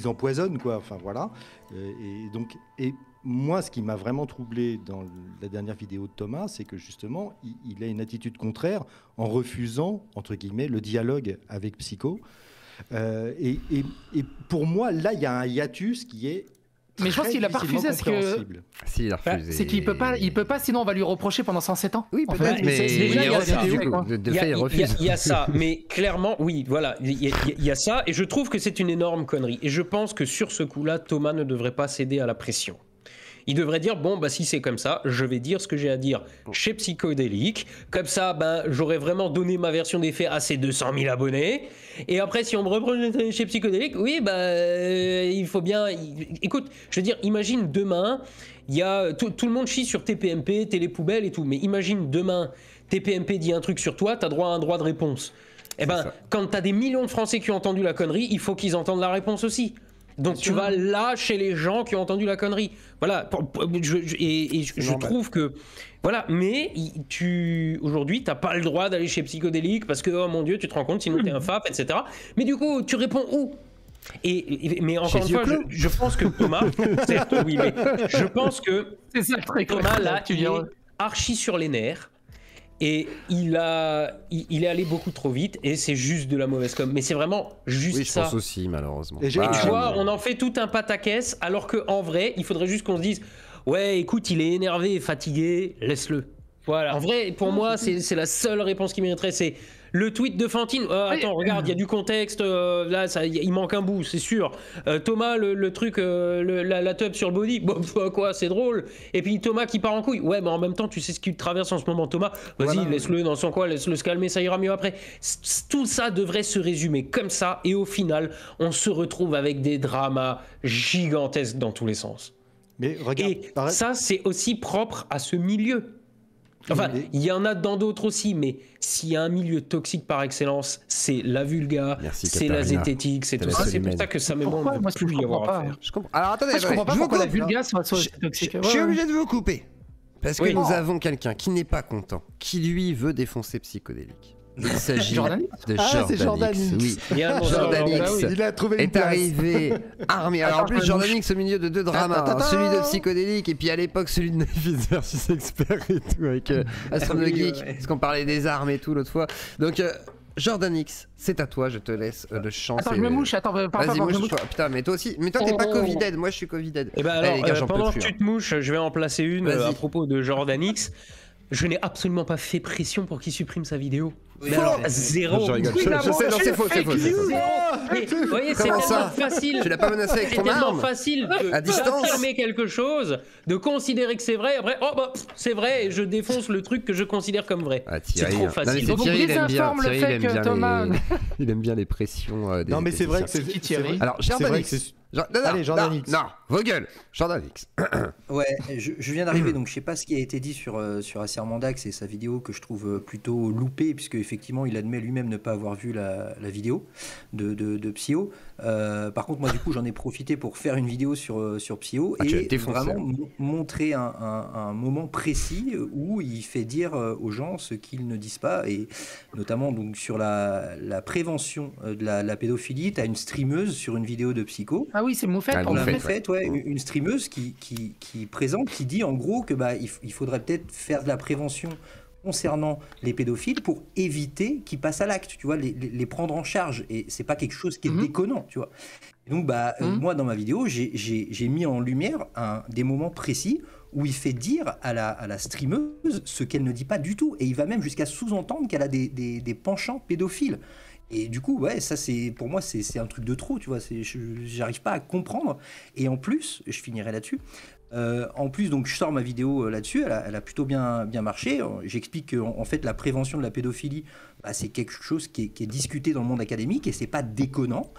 empoisonnent quoi. Enfin voilà. Et moi, ce qui m'a vraiment troublé dans la dernière vidéo de Thomas, c'est que justement, il a une attitude contraire en refusant, entre guillemets, le dialogue avec Psycho. Et pour moi, là, il y a un hiatus qui est... Mais je pense qu'il a pas refusé parce que... Si, il a refusé. C'est qu'il peut pas, sinon on va lui reprocher pendant 107 ans. Oui, peut-être, mais il y a ça, mais clairement, oui, voilà, il y a ça, et je trouve que c'est une énorme connerie. Et je pense que sur ce coup-là, Thomas ne devrait pas céder à la pression. Il devrait dire, bon, si c'est comme ça, je vais dire ce que j'ai à dire chez Psychodélique. Comme ça, j'aurais vraiment donné ma version des faits à ces 200 000 abonnés. Et après, si on me reproche chez Psychodélique, oui, il faut bien... Écoute, je veux dire, imagine demain, il y a... Tout le monde chie sur TPMP, Télépoubelle et tout. Mais imagine demain, TPMP dit un truc sur toi, t'as droit à un droit de réponse. Eh ben, quand t'as des millions de Français qui ont entendu la connerie, il faut qu'ils entendent la réponse aussi. Donc tu vas lâcher les gens qui ont entendu la connerie. Voilà. Je trouve que... Voilà, mais aujourd'hui, t'as pas le droit d'aller chez Psychodélique parce que, oh mon Dieu, tu te rends compte, sinon t'es un FAP, etc. Mais du coup, tu réponds où ? Mais encore une fois, je pense que Thomas... certes, oui, mais je pense que Thomas, là, il est archi sur les nerfs. Et il est allé beaucoup trop vite et c'est juste de la mauvaise com. Mais c'est vraiment juste ça. Oui, je pense aussi, malheureusement. Et tu vois, on en fait tout un pataquès alors qu'en vrai, il faudrait juste qu'on se dise ouais, écoute, il est énervé et fatigué, laisse-le. Voilà. En vrai, pour moi, c'est la seule réponse qui mériterait, c'est le tweet de Fantine. Attends, regarde, il y a du contexte. Là, il manque un bout, c'est sûr. Thomas, le truc, la tub sur le body. Bon, quoi, c'est drôle. Et puis Thomas qui part en couille. Ouais, mais en même temps, tu sais ce qu'il traverse en ce moment, Thomas. Vas-y, laisse-le dans son coin, laisse-le se calmer, ça ira mieux après. Tout ça devrait se résumer comme ça. Et au final, on se retrouve avec des dramas gigantesques dans tous les sens. Mais regarde, et ça, c'est aussi propre à ce milieu. Enfin, il y en a dans d'autres aussi, mais s'il y a un milieu toxique par excellence, c'est la vulga, c'est la zététique, c'est tout ça. C'est pour ça que ça me demande de plus y avoir à faire. Je comprends. Alors attendez, je comprends pas pourquoi la vulga soit toxique. Je suis obligé de vous couper. Parce que nous avons quelqu'un qui n'est pas content, qui lui veut défoncer Psychodélique. Il s'agit de Jordanix. Oui, Jordanix il a trouvé une est arrivé armé. Alors en plus, Jordanix au milieu de deux dramas, celui de Psychodélique et puis à l'époque celui de Nefis versus Expert et tout avec Astrono Geek, parce qu'on parlait des armes et tout l'autre fois. Donc Jordanix, c'est à toi, je te laisse le champ. Attends, je me mouche, vas-y, mouche-toi. Putain, mais toi aussi, mais toi t'es pas Covided, moi je suis Covided. Et alors, pendant que tu te mouches, je vais en placer une à propos de Jordanix. Je n'ai absolument pas fait pression pour qu'il supprime sa vidéo. Oui, alors, zéro. Je rigole, je sais, non, c'est faux, c'est faux. Vous voyez, c'est tellement facile. Tu l'as pas menacé avec ton arme. C'est tellement facile d'affirmer quelque chose, de considérer que c'est vrai. Après, c'est vrai, et je défonce le truc que je considère comme vrai. C'est trop facile. Donc Thierry, il aime bien les pressions. Non, mais c'est vrai que c'est Thierry. Alors, Jordanix. Allez, Jordanix. Non, vos gueules, Jordanix. Ouais, je viens d'arriver, donc je sais pas ce qui a été dit sur Acer Mandax et sa vidéo que je trouve plutôt loupée, puisque effectivement il admet lui-même ne pas avoir vu la vidéo de Psyo. Par contre, moi du coup j'en ai profité pour faire une vidéo sur Psyo et vraiment montrer un moment précis où il fait dire aux gens ce qu'ils ne disent pas, et notamment donc sur la prévention de la pédophilie. Tu as une streameuse sur une vidéo de Psycho. Ah oui, c'est Moufette. Moufette, ouais, une streameuse qui présente, qui dit en gros que il faudrait peut-être faire de la prévention concernant les pédophiles pour éviter qu'ils passent à l'acte, tu vois, les prendre en charge. Et c'est pas quelque chose qui est déconnant, tu vois. Et donc, moi, dans ma vidéo, j'ai mis en lumière des moments précis où il fait dire à la streameuse ce qu'elle ne dit pas du tout. Et il va même jusqu'à sous-entendre qu'elle a des penchants pédophiles. Et du coup, ouais, ça, pour moi, c'est un truc de trop, tu vois. J'arrive pas à comprendre. Et en plus, je finirai là-dessus. En plus, donc, je sors ma vidéo là-dessus, elle a plutôt bien marché. J'explique qu'en fait, la prévention de la pédophilie, c'est quelque chose qui est discuté dans le monde académique et c'est pas déconnant.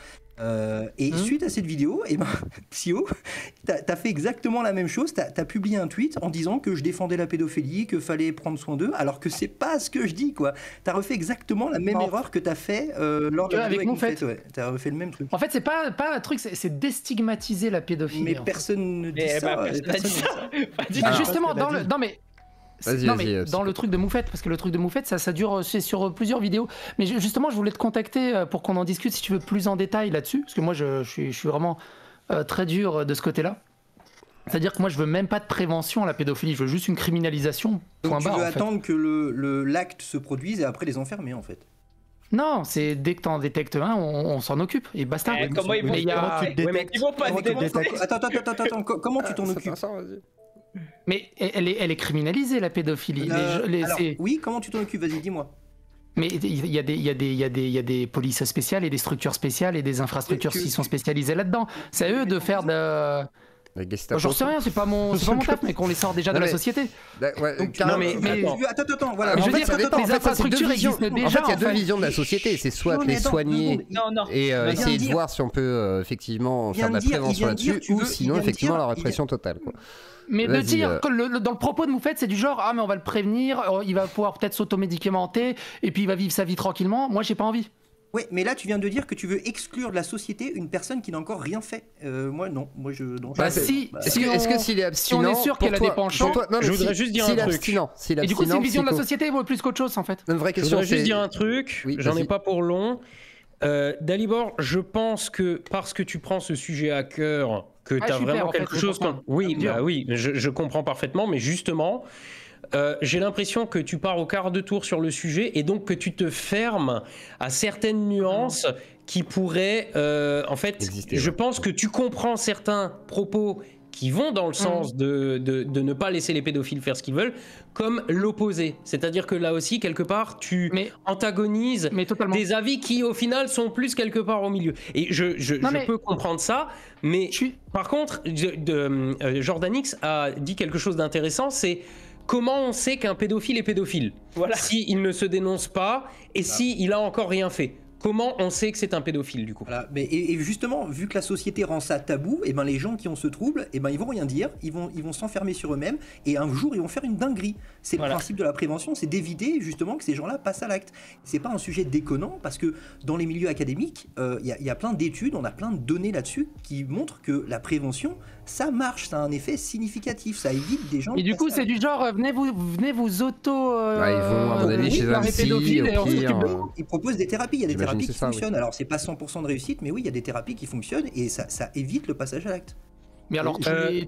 Suite à cette vidéo, Psyo, t'as fait exactement la même chose. T'as publié un tweet en disant que je défendais la pédophilie, que fallait prendre soin d'eux, alors que c'est pas ce que je dis, quoi. T'as refait exactement la même erreur que t'as fait lors de la vidéo avec Moufette. Ouais, t'as refait le même truc. En fait, c'est pas un truc, c'est déstigmatiser la pédophilie. Mais personne ne dit ça. Justement, dans le truc de Moufette, parce que le truc de Moufette, ça dure sur plusieurs vidéos. Mais justement, je voulais te contacter pour qu'on en discute si tu veux plus en détail là-dessus, parce que moi, je suis vraiment très dur de ce côté-là. C'est-à-dire que moi, je veux même pas de prévention à la pédophilie, je veux juste une criminalisation. Donc tu veux attendre que l'acte se produise et après les enfermer, en fait. Non, c'est dès que t'en détectes un, on s'en occupe et basta. Comment ils vont pas se détecter ? Attends, comment tu t'en occupes ? Mais elle est criminalisée, la pédophilie. Oui, comment tu t'en occupes ? Vas-y, dis-moi. Mais il y a des polices spéciales et des structures spéciales et des infrastructures qui sont spécialisées là-dedans. C'est à eux de faire de... J'en sais rien, c'est pas mon taf, mais qu'on les sort déjà de la société. Attends, voilà. Je veux dire, les infrastructures existent déjà. En fait, il y a deux visions de la société. C'est soit les soigner et essayer de voir si on peut effectivement faire de la prévention là-dessus, ou sinon effectivement la répression totale. Mais de dire que dans le propos de Moufette, c'est du genre ah mais on va le prévenir, il va pouvoir peut-être s'automédicamenter et puis il va vivre sa vie tranquillement. Moi, j'ai pas envie. Ouais, mais là tu viens de dire que tu veux exclure de la société une personne qui n'a encore rien fait. Moi non, Est-ce que s'il est abstinent, si on est sûr qu'elle a des penchants, je voudrais juste dire un truc. Et du coup, c'est une vision de la société vaut plus qu'autre chose en fait. Une vraie question. Je voudrais juste dire un truc. J'en ai pas pour long. Dalibor, je pense que parce que tu prends ce sujet à cœur, que tu as vraiment quelque chose. Oui, je comprends parfaitement, mais justement. J'ai l'impression que tu pars au quart de tour sur le sujet et donc que tu te fermes à certaines nuances qui pourraient... en fait, je pense que tu comprends certains propos qui vont dans le sens de ne pas laisser les pédophiles faire ce qu'ils veulent, comme l'opposé. C'est-à-dire que là aussi, quelque part, tu antagonises des avis qui, au final, sont plus quelque part au milieu. Et je peux comprendre ça, mais par contre, Jordanix a dit quelque chose d'intéressant, c'est... Comment on sait qu'un pédophile est pédophile ? S'il ne se dénonce pas et s'il a encore rien fait. Comment on sait que c'est un pédophile du coup ? Voilà. Et justement, vu que la société rend ça tabou, et ben les gens qui ont ce trouble, et ben ils vont rien dire, ils vont s'enfermer sur eux-mêmes, et un jour ils vont faire une dinguerie. C'est le principe de la prévention, c'est d'éviter justement que ces gens-là passent à l'acte. C'est pas un sujet déconnant parce que dans les milieux académiques, il y a plein d'études, on a plein de données là-dessus qui montrent que la prévention, ça marche, ça a un effet significatif, ça évite des gens. Et du coup, c'est du genre venez vous auto. Ils vont à mon avis chez un psy, ils proposent des thérapies. Il y a des thérapies qui fonctionnent. Alors c'est pas 100% de réussite, mais oui, il y a des thérapies qui fonctionnent et ça évite le passage à l'acte. Mais alors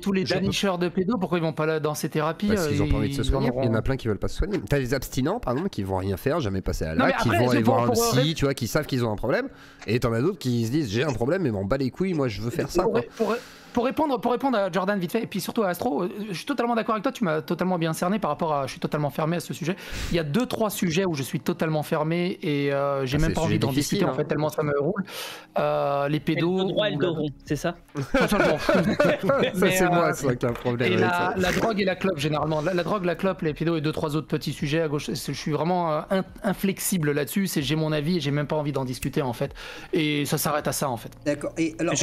tous les dénicheurs de pédos, pourquoi ils vont pas là dans ces thérapies Parce qu'ils ont pas envie de se soigner. Il y en a plein qui veulent pas se soigner. T'as les abstinents par exemple qui vont rien faire, jamais passer à l'acte, qui vont aller voir un psy, tu vois, qui savent qu'ils ont un problème. Et t'en as d'autres qui se disent j'ai un problème mais m'en bats les couilles, moi je veux faire ça. Pour répondre à Jordan vite fait, et puis surtout à Astro, je suis totalement d'accord avec toi, tu m'as totalement bien cerné par rapport à... Je suis totalement fermé à ce sujet. Il y a 2-3 sujets où je suis totalement fermé et j'ai même pas envie d'en discuter en fait, tellement ça me roule. Les pédos... Le droit et le dos rond, c'est ça ? Ça c'est moi ça qui a un problème. Et la drogue et la clope généralement. La drogue, la clope, les pédos et 2-3 autres petits sujets à gauche, je suis vraiment inflexible là-dessus, j'ai mon avis et j'ai même pas envie d'en discuter en fait. Et ça s'arrête à ça en fait. D'accord. Et alors,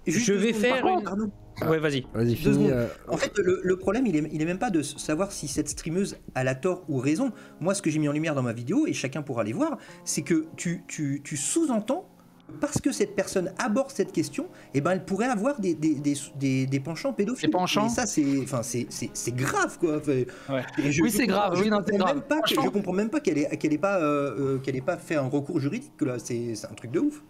je vais faire une... Ouais, vas-y. Vas-y, finis. En fait, le problème, il est même pas de savoir si cette streameuse a la tort ou raison. Moi, ce que j'ai mis en lumière dans ma vidéo, et chacun pourra aller voir, c'est que tu sous-entends, parce que cette personne aborde cette question, et ben elle pourrait avoir des penchants pédophiles. Des penchants. Et ça, c'est grave, quoi. Oui, c'est grave. Je comprends même pas qu'elle ait pas fait un recours juridique. Là, c'est un truc de ouf.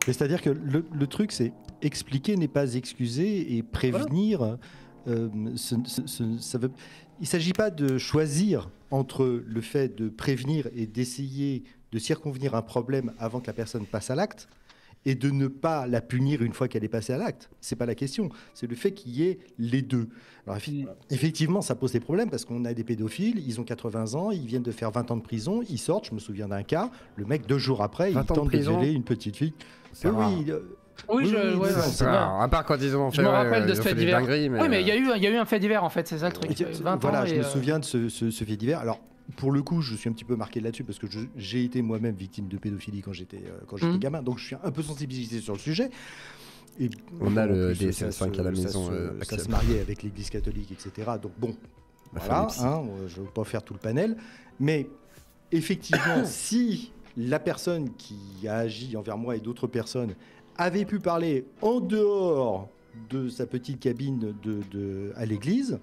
C'est-à-dire que le truc, c'est expliquer n'est pas excuser et prévenir il ne s'agit pas de choisir entre le fait de prévenir et d'essayer de circonvenir un problème avant que la personne passe à l'acte et de ne pas la punir une fois qu'elle est passée à l'acte. Ce n'est pas la question. C'est le fait qu'il y ait les deux. Alors, effectivement, ça pose des problèmes parce qu'on a des pédophiles, ils ont 80 ans, ils viennent de faire 20 ans de prison, ils sortent, je me souviens d'un cas, le mec 2 jours après, il tente de violer une petite fille. Oui, c'est rare. À part quand ils ont fait. Je me rappelle de ce fait divers. Oui, mais il y a eu un fait divers en fait, c'est ça le truc. 20 voilà, ans je me souviens de ce fait divers. Alors, pour le coup, je suis un petit peu marqué là-dessus parce que j'ai été moi-même victime de pédophilie quand j'étais gamin, donc je suis un peu sensibilisé sur le sujet. Et on a le DSL5 à la maison. Ça se mariait avec l'Église catholique, etc. Donc bon, voilà, je ne veux pas faire tout le panel. Mais effectivement, si la personne qui a agi envers moi et d'autres personnes avait pu parler en dehors de sa petite cabine à l'église,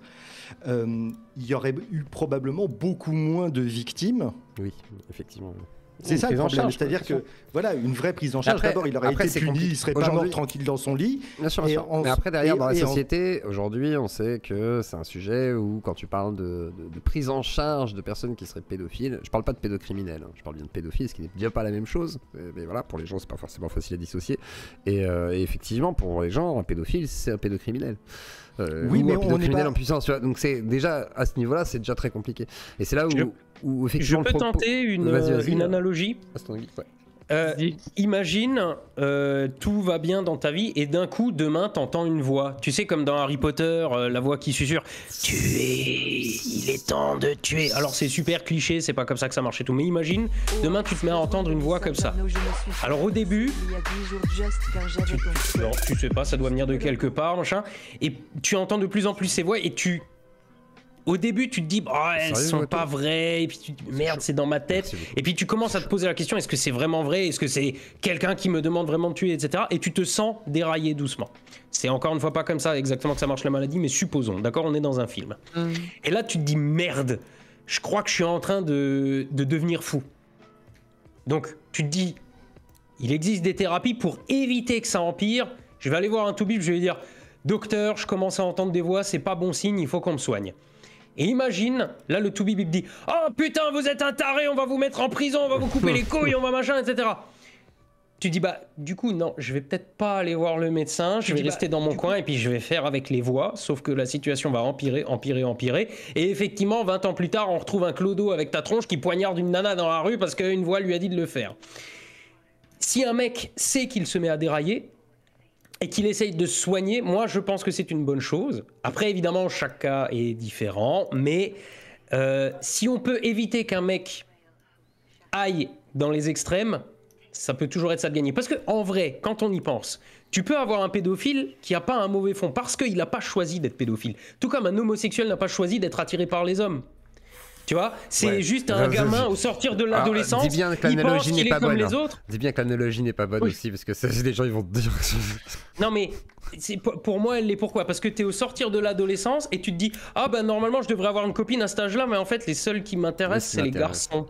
il y aurait eu probablement beaucoup moins de victimes. Oui, effectivement. C'est ça le problème, c'est-à-dire que voilà, une vraie prise en charge. D'abord, il aurait été puni, il ne serait pas mort tranquille dans son lit. Bien sûr, mais après, derrière, dans la société, aujourd'hui, on sait que c'est un sujet où, quand tu parles de prise en charge de personnes qui seraient pédophiles, je parle pas de pédocriminels, je parle bien de pédophiles, ce qui n'est déjà pas la même chose. Mais voilà, pour les gens, c'est pas forcément facile à dissocier. Et effectivement, pour les gens, un pédophile, c'est un pédocriminel. Oui, mais on n'est pas en puissance, tu vois. Donc c'est déjà à ce niveau-là, c'est déjà très compliqué. Et c'est là où effectivement. Je peux tenter une analogie. Imagine, tout va bien dans ta vie et d'un coup, demain, t'entends une voix. Tu sais, comme dans Harry Potter, la voix qui susurre « Tuer, il est temps de tuer ». Alors c'est super cliché, c'est pas comme ça que ça marche et tout. Mais imagine, demain, tu te mets à entendre une voix comme ça. Alors au début, tu sais pas, ça doit venir de quelque part, machin. Et tu entends de plus en plus ces voix et au début, tu te dis, elles sont pas vraies, et puis tu te dis, merde, c'est dans ma tête. Et puis tu commences à te poser la question, est-ce que c'est vraiment vrai? Est-ce que c'est quelqu'un qui me demande vraiment de tuer, etc. Et tu te sens dérailler doucement. C'est encore une fois pas comme ça exactement que ça marche la maladie, mais supposons, d'accord, on est dans un film. Et là, tu te dis, merde, je crois que je suis en train de devenir fou. Donc, tu te dis, il existe des thérapies pour éviter que ça empire. Je vais aller voir un toubib, je vais lui dire, docteur, je commence à entendre des voix, c'est pas bon signe, il faut qu'on me soigne. Et imagine, là le toubib il me dit « Oh putain, vous êtes un taré, on va vous mettre en prison, on va vous couper les couilles, on va machin, etc. » Tu dis « Bah du coup non, je vais peut-être pas aller voir le médecin, je vais rester dans mon coin et puis je vais faire avec les voix, sauf que la situation va empirer. Et effectivement, 20 ans plus tard, on retrouve un clodo avec ta tronche qui poignarde une nana dans la rue parce qu'une voix lui a dit de le faire. » Si un mec sait qu'il se met à dérailler, et qu'il essaye de se soigner, moi je pense que c'est une bonne chose. Après évidemment chaque cas est différent, mais si on peut éviter qu'un mec aille dans les extrêmes, ça peut toujours être ça de gagner. Parce que en vrai, quand on y pense, tu peux avoir un pédophile qui n'a pas un mauvais fond, parce qu'il n'a pas choisi d'être pédophile. Tout comme un homosexuel n'a pas choisi d'être attiré par les hommes. Tu vois, c'est juste un gamin au sortir de l'adolescence. Dis bien que l'analogie n'est pas bonne. Dis bien que l'analogie n'est pas bonne aussi, parce que les gens ils vont te dire. Non mais pour moi elle l'est. Pourquoi? Parce que t'es au sortir de l'adolescence et tu te dis ah ben normalement je devrais avoir une copine à cet âge-là, mais en fait les seuls qui m'intéressent c'est les garçons.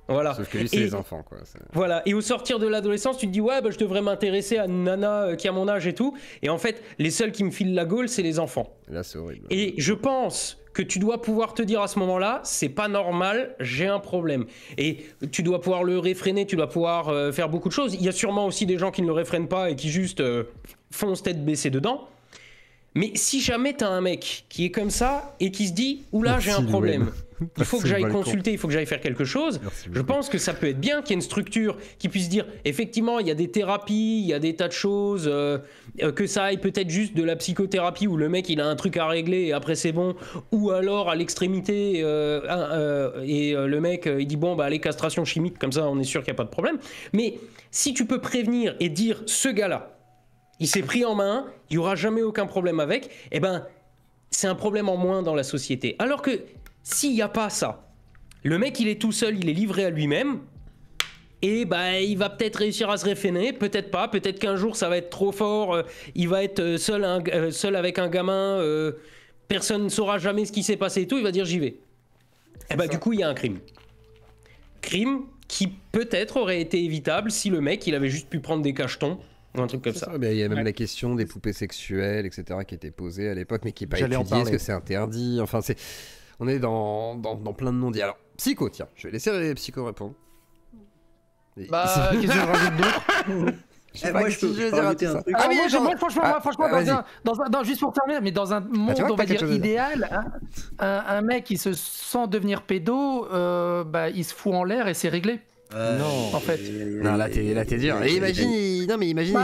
Voilà. Sauf que lui c'est les enfants quoi. Voilà. Et au sortir de l'adolescence tu te dis ouais ben je devrais m'intéresser à une nana qui a mon âge et tout. Et en fait les seuls qui me filent la gaule c'est les enfants. Et là c'est horrible. Et je pense que tu dois pouvoir te dire à ce moment-là, c'est pas normal, j'ai un problème. Et tu dois pouvoir le réfréner, tu dois pouvoir faire beaucoup de choses. Il y a sûrement aussi des gens qui ne le réfrènent pas et qui juste foncent tête baissée dedans. Mais si jamais t'as un mec qui est comme ça et qui se dit « Oula, j'ai un problème, il faut que j'aille consulter, il faut que j'aille faire quelque chose », je pense que ça peut être bien qu'il y ait une structure qui puisse dire « Effectivement, il y a des thérapies, il y a des tas de choses, que ça aille peut-être juste de la psychothérapie où le mec il a un truc à régler et après c'est bon, ou alors à l'extrémité et le mec il dit « Bon, bah les castrations chimiques, comme ça on est sûr qu'il n'y a pas de problème. » Mais si tu peux prévenir et dire « Ce gars-là, il s'est pris en main, il n'y aura jamais aucun problème avec », eh ben, c'est un problème en moins dans la société. Alors que s'il n'y a pas ça, le mec il est tout seul, il est livré à lui-même, et bah, il va peut-être réussir à se réfréner, peut-être pas, peut-être qu'un jour ça va être trop fort, il va être seul avec un gamin, personne ne saura jamais ce qui s'est passé et tout, il va dire j'y vais. Et bah du coup il y a un crime. Crime qui peut-être aurait été évitable si le mec il avait juste pu prendre des cachetons. ou un truc comme ça. Il y a même la question des poupées sexuelles, etc., qui était posée à l'époque, mais qui n'est pas étudiée. Est-ce que c'est interdit? Enfin, on est dans plein de non-dits. Alors, Psycho, tiens, je vais laisser Psycho répondre. Bah, qu'est-ce que je rajoute d'autre? Moi, je peux rajouter un truc. Ah, moi, franchement, juste pour terminer, mais dans un monde, on va dire, idéal, un mec qui se sent devenir pédo, il se fout en l'air et c'est réglé. Non, en fait. Non, là t'es dur. Et imagine, il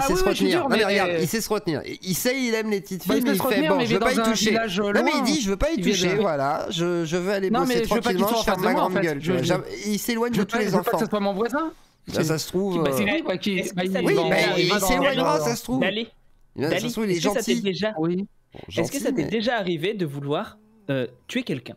sait se retenir. Non, mais regarde, il sait se retenir. Il aime les petites filles, mais il fait bon, je veux pas y toucher. Non, mais il dit, je veux pas y toucher, voilà. Je veux aller bosser tranquillement, je ferme ma grande gueule. Il s'éloigne de tous les enfants. Je veux pas que ce soit mon voisin. Ça se trouve. C'est lui qui. Oui, il s'éloignera, ça se trouve. Dali, ça se trouve, il est gentil. Est-ce que ça t'est déjà arrivé de vouloir tuer quelqu'un?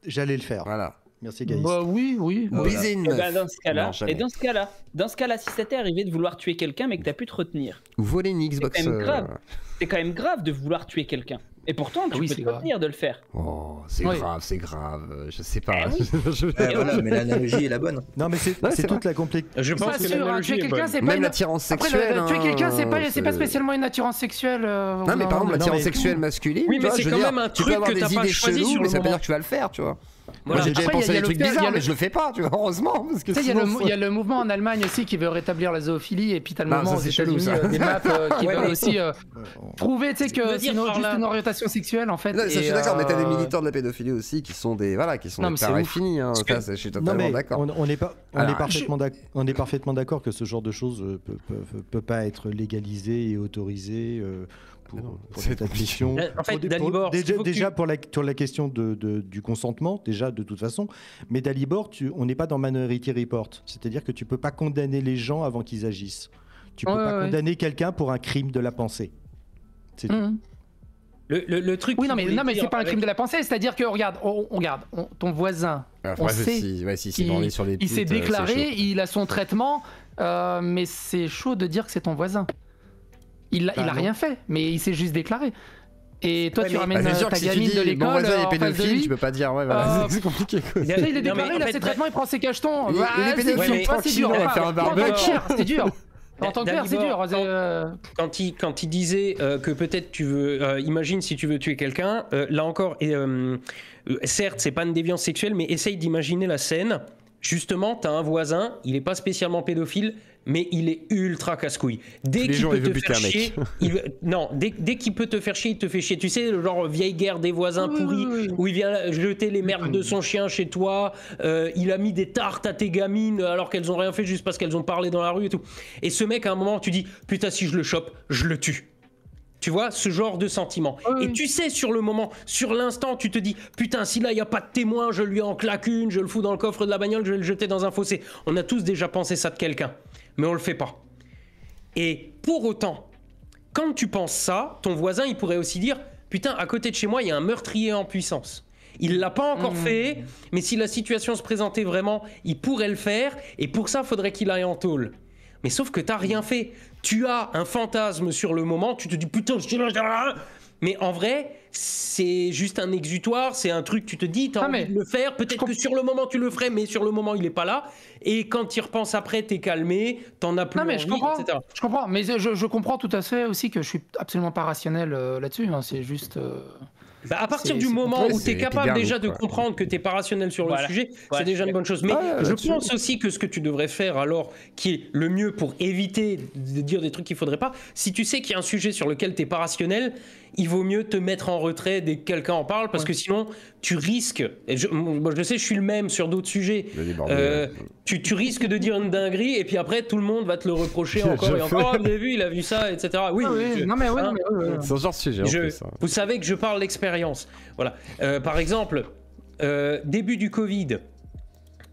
J'allais le faire. Voilà. Merci Gaïs. Bah oui. Baiser une meuf. Dans ce cas-là, si ça t'est arrivé de vouloir tuer quelqu'un mais que t'as pu te retenir. Ou voler une Xbox. C'est quand même grave de vouloir tuer quelqu'un. Et pourtant, tu peux te retenir de le faire. Oh, c'est grave. Je sais pas. Voilà, mais l'analogie est la bonne. Non, mais c'est toute la complexité. Je pense que l'analogie est bonne. Même l'attirance sexuelle. Tuer quelqu'un, c'est pas spécialement une attirance sexuelle. Non, mais par exemple, l'attirance sexuelle masculine. Oui, mais c'est quand même un truc que t'as pas choisi sur le moment. Mais ça veut dire que tu vas le faire, tu vois. Moi j'ai déjà pensé à des trucs bizarres, mais je le fais pas, tu vois, heureusement. Parce que il y a le mouvement en Allemagne aussi qui veut rétablir la zoophilie, et puis t'as le mouvement aux États-Unis des maps qui veulent aussi prouver que c'est juste une orientation sexuelle en fait. Je suis d'accord, mais t'as des militants de la pédophilie aussi qui sont des tarés finis. Je suis totalement d'accord. On est parfaitement d'accord que ce genre de choses peut pas être légalisé et autorisé. Pour cette admission. En fait, Dalibor, déjà pour la question du consentement, déjà de toute façon, mais Dalibor, on n'est pas dans Minority Report, c'est-à-dire que tu peux pas condamner les gens avant qu'ils agissent. Tu peux pas condamner quelqu'un pour un crime de la pensée. C'est tout. Le truc. Oui, non, mais c'est pas un crime de la pensée, c'est-à-dire que regarde, ton voisin, on sait, il s'est déclaré, il a son traitement, mais c'est chaud de dire que c'est ton voisin. Il a rien fait, mais il s'est juste déclaré. Et toi, tu ramènes ta gamine de l'école. Mon voisin est pédophile, tu peux pas dire, c'est compliqué. Il est déclaré, il a ses traitements, il prend ses cachetons. Il est pédophile, c'est dur. On va faire un barbecue. C'est dur. En tant que père, c'est dur. Quand il disait que peut-être tu veux, imagine si tu veux tuer quelqu'un, là encore, certes, c'est pas une déviance sexuelle, mais essaye d'imaginer la scène. Justement, t'as un voisin, il est pas spécialement pédophile, mais il est ultra casse-couille. Dès qu'il peut te faire chier, dès qu'il peut te faire chier, il te fait chier. Tu sais, le genre vieille guerre des voisins pourris, où il vient jeter les merdes de son chien chez toi, il a mis des tartes à tes gamines alors qu'elles ont rien fait juste parce qu'elles ont parlé dans la rue et tout. Et ce mec, à un moment, tu dis, putain, si je le chope, je le tue. Tu vois, ce genre de sentiment. Et tu sais, sur le moment, sur l'instant, tu te dis, putain, si là, il n'y a pas de témoin, je lui en claque une, je le fous dans le coffre de la bagnole, je vais le jeter dans un fossé. On a tous déjà pensé ça de quelqu'un, mais on le fait pas. Et pour autant, quand tu penses ça, ton voisin, il pourrait aussi dire, putain, à côté de chez moi, il y a un meurtrier en puissance. Il l'a pas encore fait, mais si la situation se présentait vraiment, il pourrait le faire, et pour ça, il faudrait qu'il aille en tôle. Mais sauf que t'as rien fait. Tu as un fantasme sur le moment, tu te dis putain, je suis là. Mais en vrai, c'est juste un exutoire, c'est un truc, tu te dis, t'as envie de le faire. Peut-être que sur le moment tu le ferais, mais sur le moment il est pas là. Et quand tu y repenses après, t'es calmé, t'en as plus envie, etc. Je comprends, mais je comprends tout à fait aussi que je suis absolument pas rationnel là-dessus. C'est juste. À partir du moment où tu es capable déjà de comprendre que tu n'es pas rationnel sur le sujet, c'est déjà une bonne chose. Mais je pense aussi que ce que tu devrais faire alors, qui est le mieux pour éviter de dire des trucs qu'il ne faudrait pas, si tu sais qu'il y a un sujet sur lequel tu n'es pas rationnel, il vaut mieux te mettre en retrait dès que quelqu'un en parle, parce que sinon, tu risques, moi je le sais, je suis le même sur d'autres sujets, tu risques de dire une dinguerie, et puis après, tout le monde va te le reprocher encore et encore. Oh, vous avez vu, il a vu ça, etc. Oui, c'est ce genre de sujet en plus. Vous savez que je parle d'expérience. Voilà. Par exemple, début du Covid,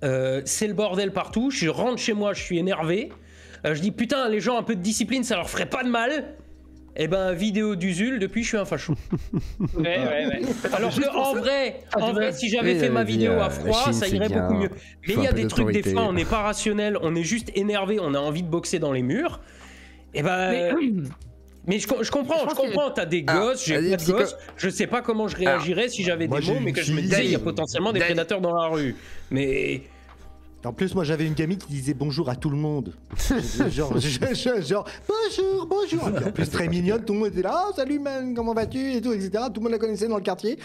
c'est le bordel partout, je rentre chez moi, je suis énervé, je dis putain, les gens un peu de discipline, ça leur ferait pas de mal. Eh ben, vidéo d'Usul, depuis je suis un facho. Alors que en vrai, si j'avais fait ma vidéo à froid, ça irait beaucoup mieux. Mais il y a des trucs, des fois, on n'est pas rationnel, on est juste énervé, on a envie de boxer dans les murs. Eh ben... Mais je comprends, t'as des gosses, j'ai pas de gosses, je sais pas comment je réagirais si j'avais des mots, mais que je me disais, il y a potentiellement des prédateurs dans la rue. Mais... En plus, moi, j'avais une gamine qui disait bonjour à tout le monde. genre, bonjour. Et puis, en plus, très mignonne, tout le monde était là. Oh, salut, man, comment vas-tu et tout, etc. Tout le monde la connaissait dans le quartier.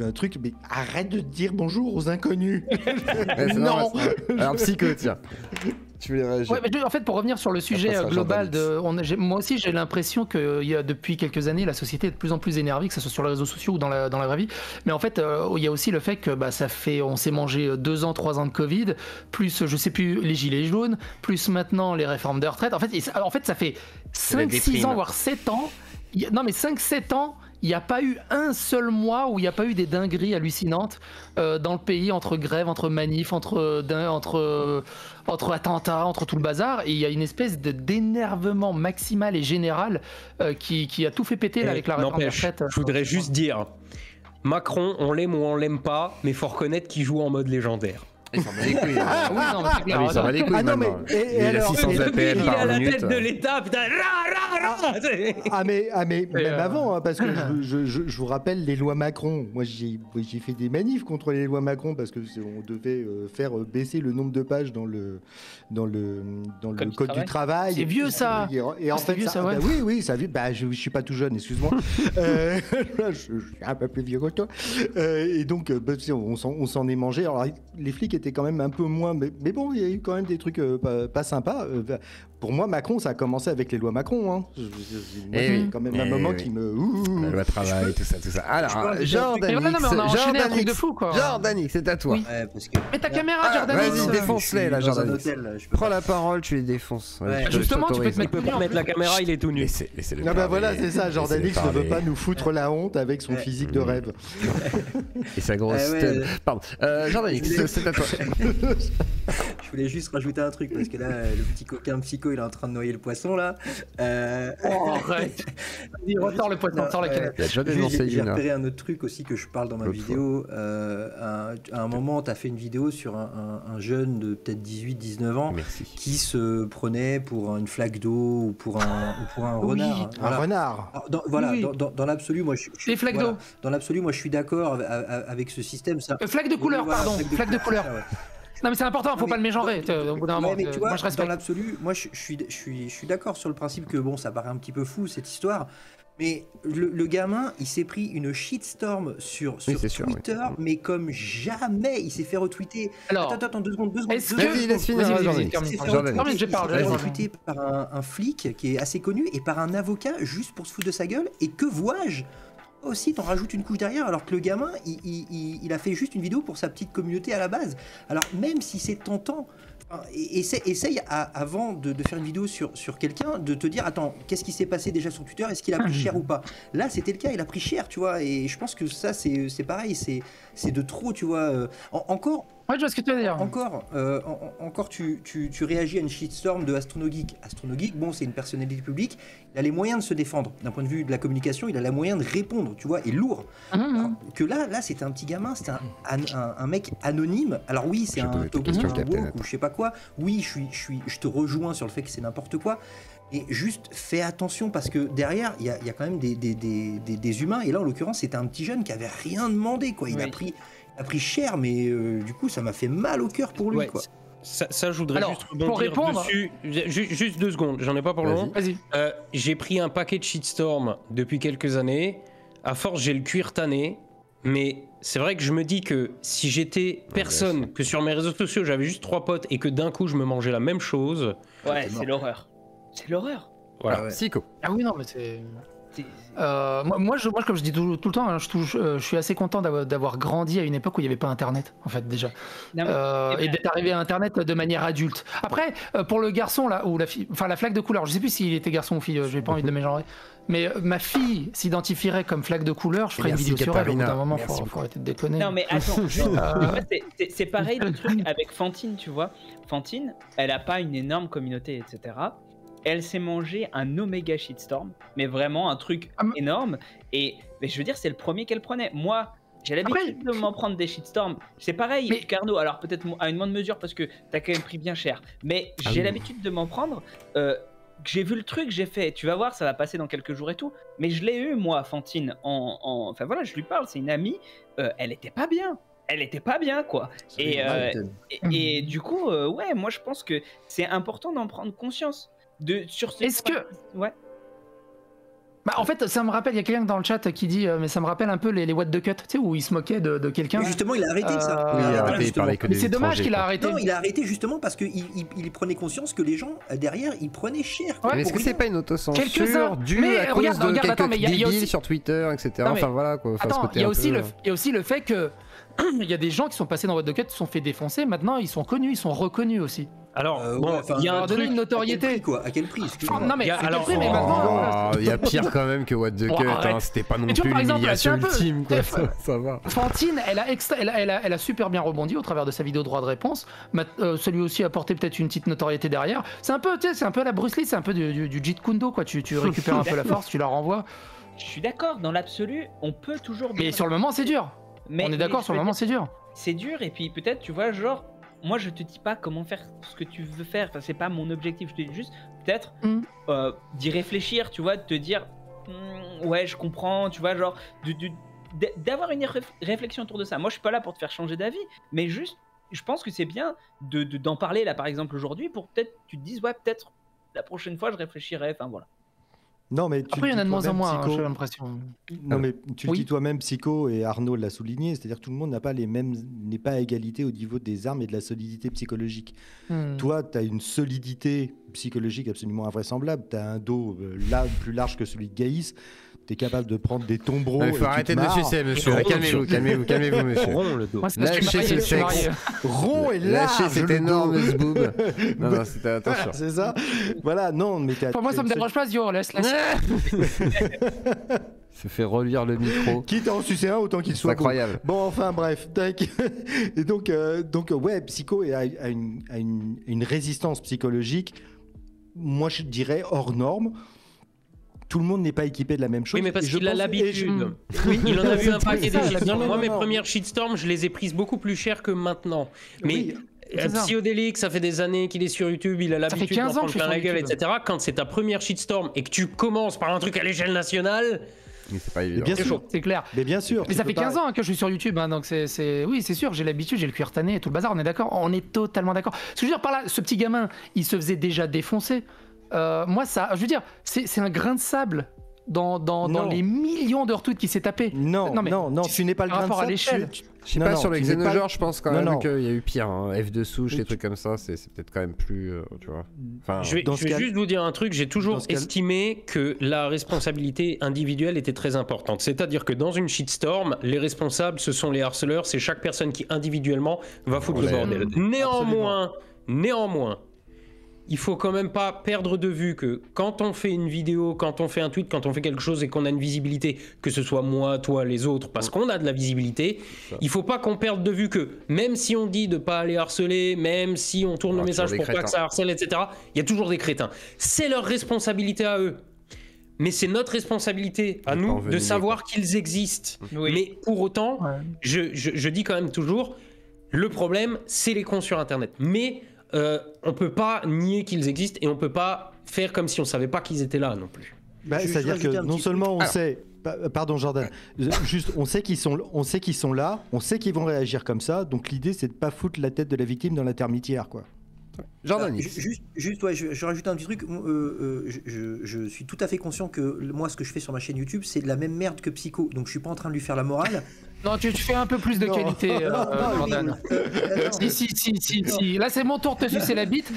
Un truc, mais arrête de dire bonjour aux inconnus. Non. Alors, psycho, tiens. Tu veux réagir? Ouais, mais en fait, pour revenir sur le sujet global, moi aussi j'ai l'impression qu'il y a depuis quelques années la société est de plus en plus énervée, que ce soit sur les réseaux sociaux ou dans la vraie vie. Mais en fait, il y a aussi le fait que on s'est mangé 2 ans, 3 ans de Covid, plus je sais plus les gilets jaunes, plus maintenant les réformes de retraite. En fait, ça fait 5-6 ans, voire 7 ans. Non, mais 5-7 ans. Il n'y a pas eu un seul mois où il n'y a pas eu des dingueries hallucinantes dans le pays, entre grèves, entre manifs, entre attentats, entre tout le bazar. Et il y a une espèce d'énervement maximal et général qui a tout fait péter là, avec la réforme des retraites. Je voudrais juste dire, Macron, on l'aime ou on l'aime pas, mais il faut reconnaître qu'il joue en mode légendaire. Il s'en bat les couilles. Ah oui, non, mais c'est clair. Il s'en bat les couilles maintenant. Il a 600 APM Il est à par la minute. tête de l'État, putain. Mais même avant, hein, parce que je vous rappelle les lois Macron. Moi, j'ai fait des manifs contre les lois Macron parce que on devait faire baisser le nombre de pages dans le code du travail. C'est vieux ça. Et en fait, vieux, ça, ouais. oui, ça vieux. Je suis pas tout jeune, excuse-moi. Je suis un peu plus vieux que toi. Et donc, on s'en est mangé. Alors, les flics étaient quand même un peu moins, mais bon, il y a eu quand même des trucs pas sympas. Pour moi, Macron, ça a commencé avec les lois Macron. Hein. C'est quand même un moment qui me... La loi travail, tout ça. Alors, Jordanix, on a enchaîné un truc de fou, quoi. Jordanix, c'est à toi. Oui. Ouais, parce que... Mets ta caméra, Jordanix. Vas-y, défonce-les, là, Jordanix. Prends la parole, tu les défonces. Ouais. Justement, tu peux te mettre Pour mettre la caméra, il est tout nu. Laissez-le Non, parler. voilà, c'est ça. Jordanix ne veut pas nous foutre la honte avec son physique de rêve. Et sa grosse tête. Pardon. Jordanix, c'est à toi. Je voulais juste rajouter un truc parce que là, le petit coquin psycho, il est en train de noyer le poisson là. Arrête. Vas-y, ressort le poisson, sors la canette. Il y a déjà dénoncé J'ai une. repéré un autre truc aussi que je parle dans ma vidéo. À un moment, tu as fait une vidéo sur un jeune de peut-être 18-19 ans qui se prenait pour une flaque d'eau ou pour un renard. Un renard. Dans l'absolu, moi je Les flaques d'eau. Dans l'absolu, moi je suis d'accord avec ce système. Flaque de couleur, pardon. Flaque de couleur. Non mais c'est important, faut pas le mégenrer. Au bout d'un moment, mais tu vois, moi je respecte. dans l'absolu, moi je suis d'accord sur le principe que bon, ça paraît un petit peu fou cette histoire, mais le gamin, il s'est pris une shitstorm sur Twitter, mais comme jamais, il s'est fait retweeter. Alors, attends, 2 secondes. Laisse finir, Vas-y, il s'est fait retweeter par un flic qui est assez connu et par un avocat juste pour se foutre de sa gueule. Et que vois-je? Aussi, t'en rajoutes une couche derrière, alors que le gamin, il a fait juste une vidéo pour sa petite communauté à la base. Alors même si c'est tentant, essaye avant de faire une vidéo sur quelqu'un, de te dire, attends, qu'est-ce qui s'est passé déjà sur Twitter, est-ce qu'il a pris cher ou pas? Là, c'était le cas, il a pris cher, tu vois, et je pense que ça, c'est pareil, c'est de trop, tu vois. Encore... Ouais, je vois ce que tu veux dire. Encore, tu réagis à une shitstorm de AstronoGeek. AstronoGeek, bon, c'est une personnalité publique. Il a les moyens de se défendre. D'un point de vue de la communication, il a les moyens de répondre, tu vois, et lourd. Alors que là, c'était un petit gamin, c'était un mec anonyme. Alors oui, c'est un token ou je sais pas quoi. Oui, je te rejoins sur le fait que c'est n'importe quoi. Et juste fais attention parce que derrière, il y a quand même des humains. Et là, en l'occurrence, c'était un petit jeune qui avait rien demandé, quoi. Il a pris cher, mais du coup, ça m'a fait mal au cœur pour lui, quoi. Ça, je voudrais juste rebondir dessus. Juste 2 secondes, j'en ai pas pour long. Vas-y. J'ai pris un paquet de shitstorm depuis quelques années. À force, j'ai le cuir tanné. Mais c'est vrai que je me dis que si j'étais personne, que sur mes réseaux sociaux, j'avais juste 3 potes et que d'un coup, je me mangeais la même chose. Ouais, c'est l'horreur. C'est l'horreur. Voilà. Psycho. Ah oui, non, mais c'est... moi, comme je dis tout le temps, hein, je suis assez content d'avoir grandi à une époque où il n'y avait pas Internet, en fait, déjà. Et d'être arrivé à Internet de manière adulte. Après, pour le garçon, là, ou la fille, enfin la flaque de couleur, je sais plus s'il était garçon ou fille, j'ai pas envie de le mégenrer. Mais ma fille s'identifierait comme flaque de couleur, je ferais une vidéo sur elle. Au bout d'un moment, faut arrêter de déconner. Non, mais attends, c'est pareil le truc avec Fantine, tu vois. Fantine, elle a pas une énorme communauté, etc. Elle s'est mangé un oméga shitstorm, mais vraiment un truc énorme. Mais je veux dire, c'est le premier qu'elle prenait. Moi, j'ai l'habitude de m'en prendre des shitstorms. C'est pareil, Carnot. Alors peut-être à une moindre mesure parce que t'as quand même pris bien cher. Mais j'ai l'habitude de m'en prendre. J'ai vu le truc, j'ai fait. Tu vas voir, ça va passer dans quelques jours et tout. Mais je l'ai eu, moi, Fantine. Enfin voilà, je lui parle, c'est une amie. Elle était pas bien. elle était pas bien, quoi. Et du coup, ouais, moi je pense que c'est important d'en prendre conscience. Est-ce que... Ouais. Bah, en fait, ça me rappelle, il y a quelqu'un dans le chat qui dit, mais ça me rappelle un peu les what the cut, tu sais, où il se moquait de quelqu'un. Justement, il a arrêté ça. Oui, il a arrêté, il parlait que des mais c'est dommage qu'il a arrêté. Non, il a arrêté justement parce qu'il prenait conscience que les gens derrière, ils prenaient cher. Ouais, mais est-ce que c'est pas une autocensure due à cause de quelques débiles sur Twitter, etc. Enfin voilà quoi. Attends, il y a aussi le fait que il y a des gens qui sont passés dans what the cut, se sont fait défoncer, maintenant ils sont connus, ils sont reconnus aussi. Alors, il y a un truc, une notoriété. À quel prix Non mais alors, mais maintenant il y a pire quand même que What the Cut, c'était pas non plus l'humiliation ultime quoi, ça va. Fantine, elle a super bien rebondi au travers de sa vidéo droit de réponse. Ça lui aussi a apporté peut-être une petite notoriété derrière. C'est un peu, tu sais, c'est un peu la Bruce Lee, c'est un peu du Jeet Kune Do quoi. Tu récupères un peu la force, tu la renvoies. Je suis d'accord, dans l'absolu, on peut toujours. Mais sur le moment, c'est dur. On est d'accord, sur le moment, c'est dur. C'est dur, et puis peut-être, tu vois, genre, moi je te dis pas comment faire ce que tu veux faire, enfin, c'est pas mon objectif, je te dis juste peut-être d'y réfléchir, tu vois, de te dire ouais, je comprends, tu vois, genre d'avoir une réflexion autour de ça. Moi je suis pas là pour te faire changer d'avis, mais juste je pense que c'est bien d'en parler là par exemple aujourd'hui pour peut-être tu te dises ouais, peut-être la prochaine fois je réfléchirai, enfin voilà. Non, mais après, il y en a de moins en moins, j'ai l'impression. Non, mais tu le dis toi-même, Psycho, et Arnaud l'a souligné, c'est-à-dire que tout le monde n'est pas à égalité au niveau des armes et de la solidité psychologique. Toi, tu as une solidité psychologique absolument invraisemblable, tu as un dos plus large que celui de Gaïs, tu es capable de prendre des tombereaux. Il faut arrêter de me sucer, monsieur. Calmez-vous, monsieur. Rond, le dos. Lâchez ce sexe. Rond et large. Lâchez cet énorme boob. Non, c'était attention. C'est ça. Voilà, non, mais pour moi, ça me dérange pas, Zio, laisse. Se fait relire le micro. Quitte à en sucer un, autant qu'il soit incroyable. Bon, enfin, bref, tac. Et donc ouais, Psycho a une résistance psychologique, moi je dirais hors norme. Tout le monde n'est pas équipé de la même chose. Oui, mais parce qu'il a l'habitude. Oui, il en a vu un paquet des shitstorms. Moi, mes premières shitstorms, je les ai prises beaucoup plus cher que maintenant. Mais Psyodélique, ça fait des années qu'il est sur YouTube, il a l'habitude d'en prendre plein la gueule, etc. Quand c'est ta première shitstorm et que tu commences par un truc à l'échelle nationale... Mais c'est pas évident. Bien sûr, c'est clair. Mais bien sûr. Mais ça fait 15 ans que je suis sur YouTube, hein, donc oui, c'est sûr, j'ai l'habitude, j'ai le cuir tanné et tout le bazar, on est d'accord, on est totalement d'accord. Ce que je veux dire par là, ce petit gamin, il se faisait déjà défoncer. Moi, ça, je veux dire, c'est un grain de sable dans les millions de retweets qu'il s'est tapé. Non, tu n'es pas le grain de sable. À l'échelle. Je sais pas, sur le Xenogenre, je pense quand même qu'il y a eu pire. Hein. F2 souche, des trucs comme ça, c'est peut-être quand même plus. Tu vois. Enfin, je vais juste vous dire un truc, j'ai toujours estimé que la responsabilité individuelle était très importante. C'est-à-dire que dans une shitstorm, les responsables, ce sont les harceleurs, c'est chaque personne qui individuellement va foutre le bordel. Néanmoins, il faut quand même pas perdre de vue que quand on fait une vidéo, quand on fait un tweet, quand on fait quelque chose et qu'on a une visibilité, que ce soit moi, toi, les autres, parce qu'on a de la visibilité, il faut pas qu'on perde de vue que même si on dit de pas aller harceler, même si on tourne le message pour pas que ça harcèle, etc., il y a toujours des crétins. C'est leur responsabilité à eux. Mais c'est notre responsabilité à nous de savoir qu'ils existent. Oui. Mais pour autant, je dis quand même toujours, le problème, c'est les cons sur Internet. Mais on peut pas nier qu'ils existent et on peut pas faire comme si on savait pas qu'ils étaient là non plus. C'est-à-dire que non seulement on sait, pardon Jordan, juste on sait qu'ils sont là, on sait qu'ils vont réagir comme ça, donc l'idée c'est de pas foutre la tête de la victime dans la termitière quoi. Jordan, je rajoute un petit truc. Je suis tout à fait conscient que moi, ce que je fais sur ma chaîne YouTube, c'est de la même merde que Psycho. Donc, je suis pas en train de lui faire la morale. Non, tu fais un peu plus de qualité, Jordan. Si. Là, c'est mon tour de te sucer la bite.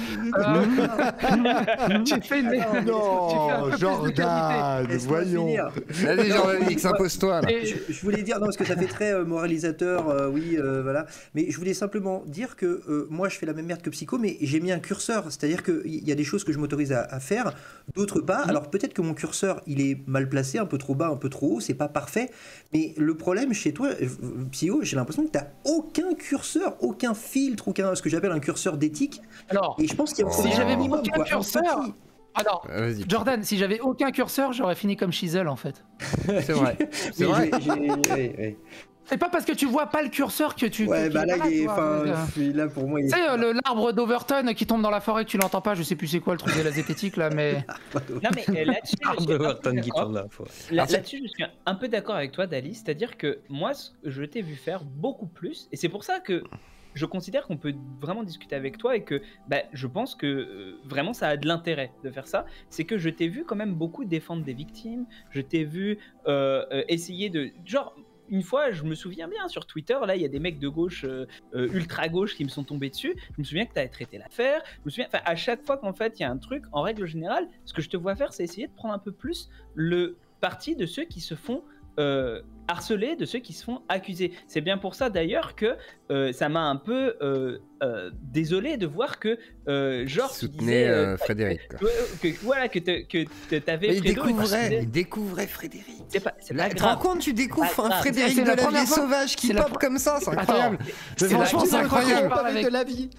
Tu fais une... Non, Jordan, voyons. Allez, Jordan, impose-toi. Je voulais dire, non, parce que ça fait très moralisateur, oui, voilà. Mais je voulais simplement dire que moi, je fais la même merde que Psycho, mais j'ai mis un curseur, c'est-à-dire qu'il y a des choses que je m'autorise à faire, d'autres pas. Alors peut-être que mon curseur, il est mal placé, un peu trop bas, un peu trop haut, c'est pas parfait, mais le problème chez toi, Psyo, j'ai l'impression que t'as aucun curseur, aucun filtre, aucun, ce que j'appelle un curseur d'éthique. Alors, et je pense qu'il y a si j'avais mis aucun curseur... Alors, Jordan, si j'avais aucun curseur, j'aurais fini comme Chisel en fait. C'est vrai. C'est vrai. C'est pas parce que tu vois pas le curseur que tu. Ouais, bah là, là pour moi, il est. Tu sais, l'arbre d'Overton qui tombe dans la forêt que tu l'entends pas, je sais plus c'est quoi le truc de la zététique là, mais. Non, mais là-dessus, je suis un peu d'accord avec toi, Dali. C'est-à-dire que moi, je t'ai vu faire beaucoup plus, et c'est pour ça que je considère qu'on peut vraiment discuter avec toi et que je pense que vraiment ça a de l'intérêt de faire ça. C'est que je t'ai vu quand même beaucoup défendre des victimes, je t'ai vu essayer de... Genre, une fois, je me souviens bien sur Twitter, là, il y a des mecs de gauche, ultra gauche, qui me sont tombés dessus. Je me souviens que tu as traité l'affaire. Je me souviens, à chaque fois qu'en fait il y a un truc, en règle générale, ce que je te vois faire, c'est essayer de prendre un peu plus le parti de ceux qui se font harceler, de ceux qui se font accuser. C'est bien pour ça d'ailleurs que ça m'a un peu désolé de voir que genre soutenait Frédéric. Voilà, que t'avais. Il découvrait Frédéric. C'est pas tu te rends compte, tu découvres un Frédéric Delavier sauvage qui pop comme ça, c'est incroyable. Franchement, c'est incroyable. Delavier.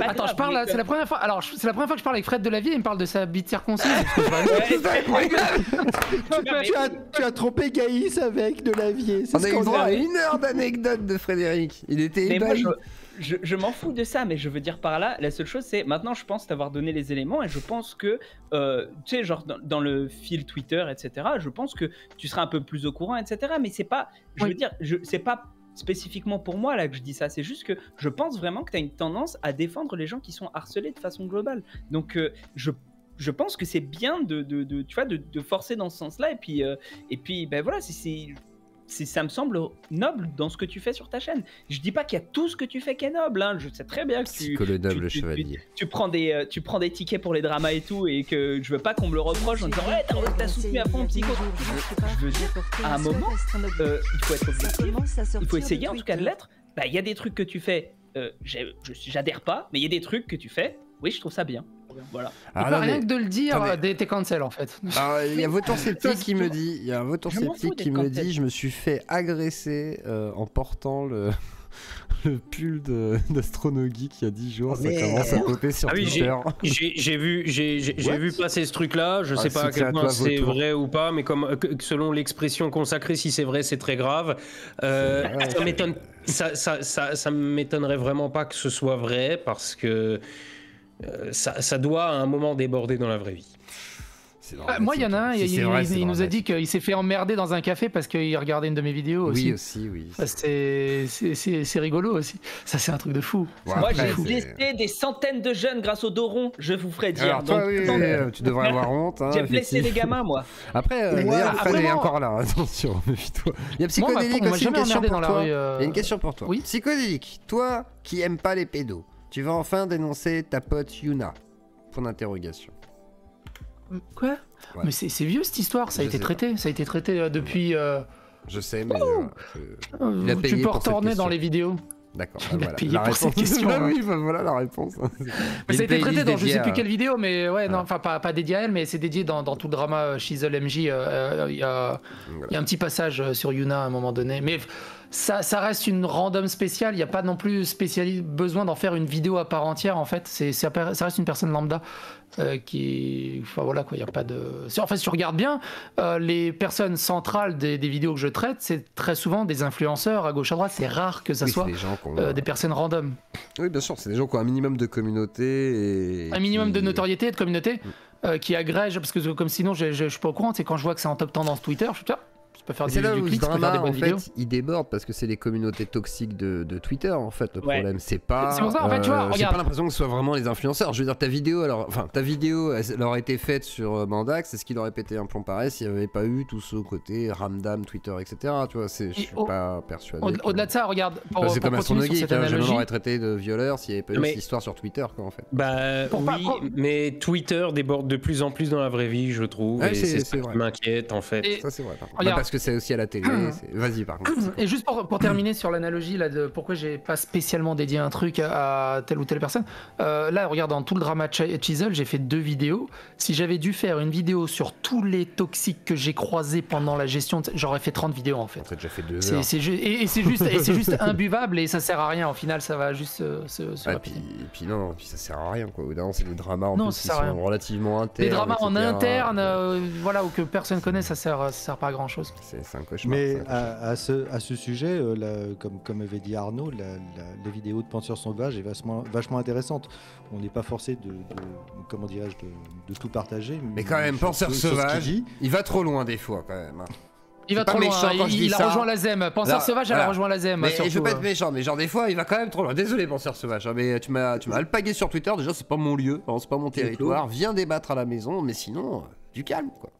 Attends, je parle. C'est la première fois. Alors, c'est la première fois que je parle avec Fred Delavier. Il me parle de sa bite circoncise. Tu as trompé Gaïs avec Delavier. On a eu droit à 1 heure d'anecdotes de Frédéric. Il était ébahi. Je m'en fous de ça, mais je veux dire par là, la seule chose c'est, maintenant je pense t'avoir donné les éléments et je pense que, tu sais, genre dans le fil Twitter, etc., je pense que tu seras un peu plus au courant, etc., mais c'est pas, je veux dire, c'est pas spécifiquement pour moi là que je dis ça, c'est juste que je pense vraiment que tu as une tendance à défendre les gens qui sont harcelés de façon globale. Donc je pense que c'est bien tu vois, de forcer dans ce sens-là, et puis voilà, ça me semble noble dans ce que tu fais sur ta chaîne. Je dis pas qu'il y a tout ce que tu fais qui est noble, hein. Je sais très bien que tu prends des tickets pour les dramas et tout, et que je veux pas qu'on me le reproche en disant ouais t'as soutenu à fond Psycho. Je veux dire, à un moment il faut être objectif, il faut essayer en tout cas de l'être. Il y a des trucs que tu fais, j'adhère pas, mais il y a des trucs que tu fais, oui je trouve ça bien. Voilà. Rien que de le dire, t'es cancel en fait. Il y a Votant Sceptique qui me dit, je me suis fait agresser en portant le pull d'Astronogeek il y a 10 jours, ça commence à popper sur Twitter. J'ai vu passer ce truc-là, je sais pas à quel point c'est vrai ou pas, mais comme selon l'expression consacrée, si c'est vrai, c'est très grave. Ça m'étonnerait vraiment pas que ce soit vrai, parce que ça doit à un moment déborder dans la vraie vie. Moi, il y en a un, il nous a dit qu'il s'est fait emmerder dans un café parce qu'il regardait une de mes vidéos aussi. Oui. C'est rigolo aussi. Ça, c'est un truc de fou. Moi, j'ai blessé des centaines de jeunes grâce au dos rond, je vous ferai dire. Alors, toi, tu devrais avoir honte. J'ai blessé les gamins, moi. Après, d'ailleurs, Fred est encore là, attention, méfie-toi. Il y a Psychodélique aussi, une question pour toi. Il y a une question pour toi. Psychodélique, toi qui aimes pas les pédos, tu vas enfin dénoncer ta pote Yuna. Point d'interrogation. Quoi ? Ouais. Mais c'est vieux cette histoire, ça a été traité depuis... Je sais, mais... tu peux retourner dans les vidéos. D'accord, il a payé pour cette question. Oui, voilà la réponse. Mais ça a été traité dans je sais plus quelle vidéo, mais ouais, non, enfin pas dédié à elle, mais c'est dédié dans tout le drama Shizzle MJ. Il y a un petit passage sur Yuna à un moment donné, mais ça reste une random spéciale. Il n'y a pas non plus besoin d'en faire une vidéo à part entière en fait. Ça reste une personne lambda. Enfin voilà quoi, il y a pas de. En fait, si tu regardes bien, les personnes centrales des vidéos que je traite, c'est très souvent des influenceurs à gauche à droite. C'est rare que ça soit des personnes random. Oui, bien sûr, c'est des gens qui ont un minimum de communauté un minimum de notoriété et de communauté qui agrègent, parce que comme sinon je suis pas au courant. C'est quand je vois que c'est en top tendance Twitter, je suis là. C'est là où le drama en fait il déborde parce que c'est les communautés toxiques de Twitter en fait le problème. C'est pas pour ça en fait tu vois, j'ai pas l'impression que ce soit vraiment les influenceurs. Je veux dire ta vidéo elle aurait été faite sur Mandax, c'est ce qu'il aurait pété un plomb pareil s'il n'y avait pas eu tout ce côté ramdam Twitter etc. Tu vois, je suis pas persuadé. Au-delà de ça, regarde, c'est comme Astronogeek, je m'aurais traité de violeur s'il n'y avait pas eu cette histoire sur Twitter quoi en fait. Mais Twitter déborde de plus en plus dans la vraie vie je trouve, et c'est ça qui m'inquiète en fait. Ça c'est vrai par contre. Parce que c'est aussi à la télé. Vas-y, par contre. Et juste pour terminer sur l'analogie là de pourquoi j'ai pas spécialement dédié un truc à telle ou telle personne. Là, regarde, dans tout le drama Shizzle, j'ai fait 2 vidéos. Si j'avais dû faire une vidéo sur tous les toxiques que j'ai croisés pendant la gestion, j'aurais fait 30 vidéos en fait. T'as déjà fait 2 heures. C'est juste imbuvable et ça sert à rien. Au final, ça va juste se puis ça sert à rien quoi. Au c'est des dramas en plus qui sont relativement internes. Les dramas en interne, voilà, ou que personne connaît, ça sert pas à grand chose. C'est un cauchemar. Mais à ce sujet, comme avait dit Arnaud, la vidéo de Penseurs Sauvages est vachement intéressante. On n'est pas forcé comment dirais-je, de tout partager. Mais quand même, Penseurs Sauvages, il va trop loin des fois quand même. Il va trop loin, il a rejoint la ZEM. Penseur Sauvage, elle a rejoint la ZEM. Mais je veux pas être méchant, mais genre des fois, il va quand même trop loin. Désolé, Penseur Sauvage, mais tu m'as alpagué sur Twitter. Déjà, c'est pas mon lieu, c'est pas mon territoire. Viens débattre à la maison, mais sinon, du calme, quoi.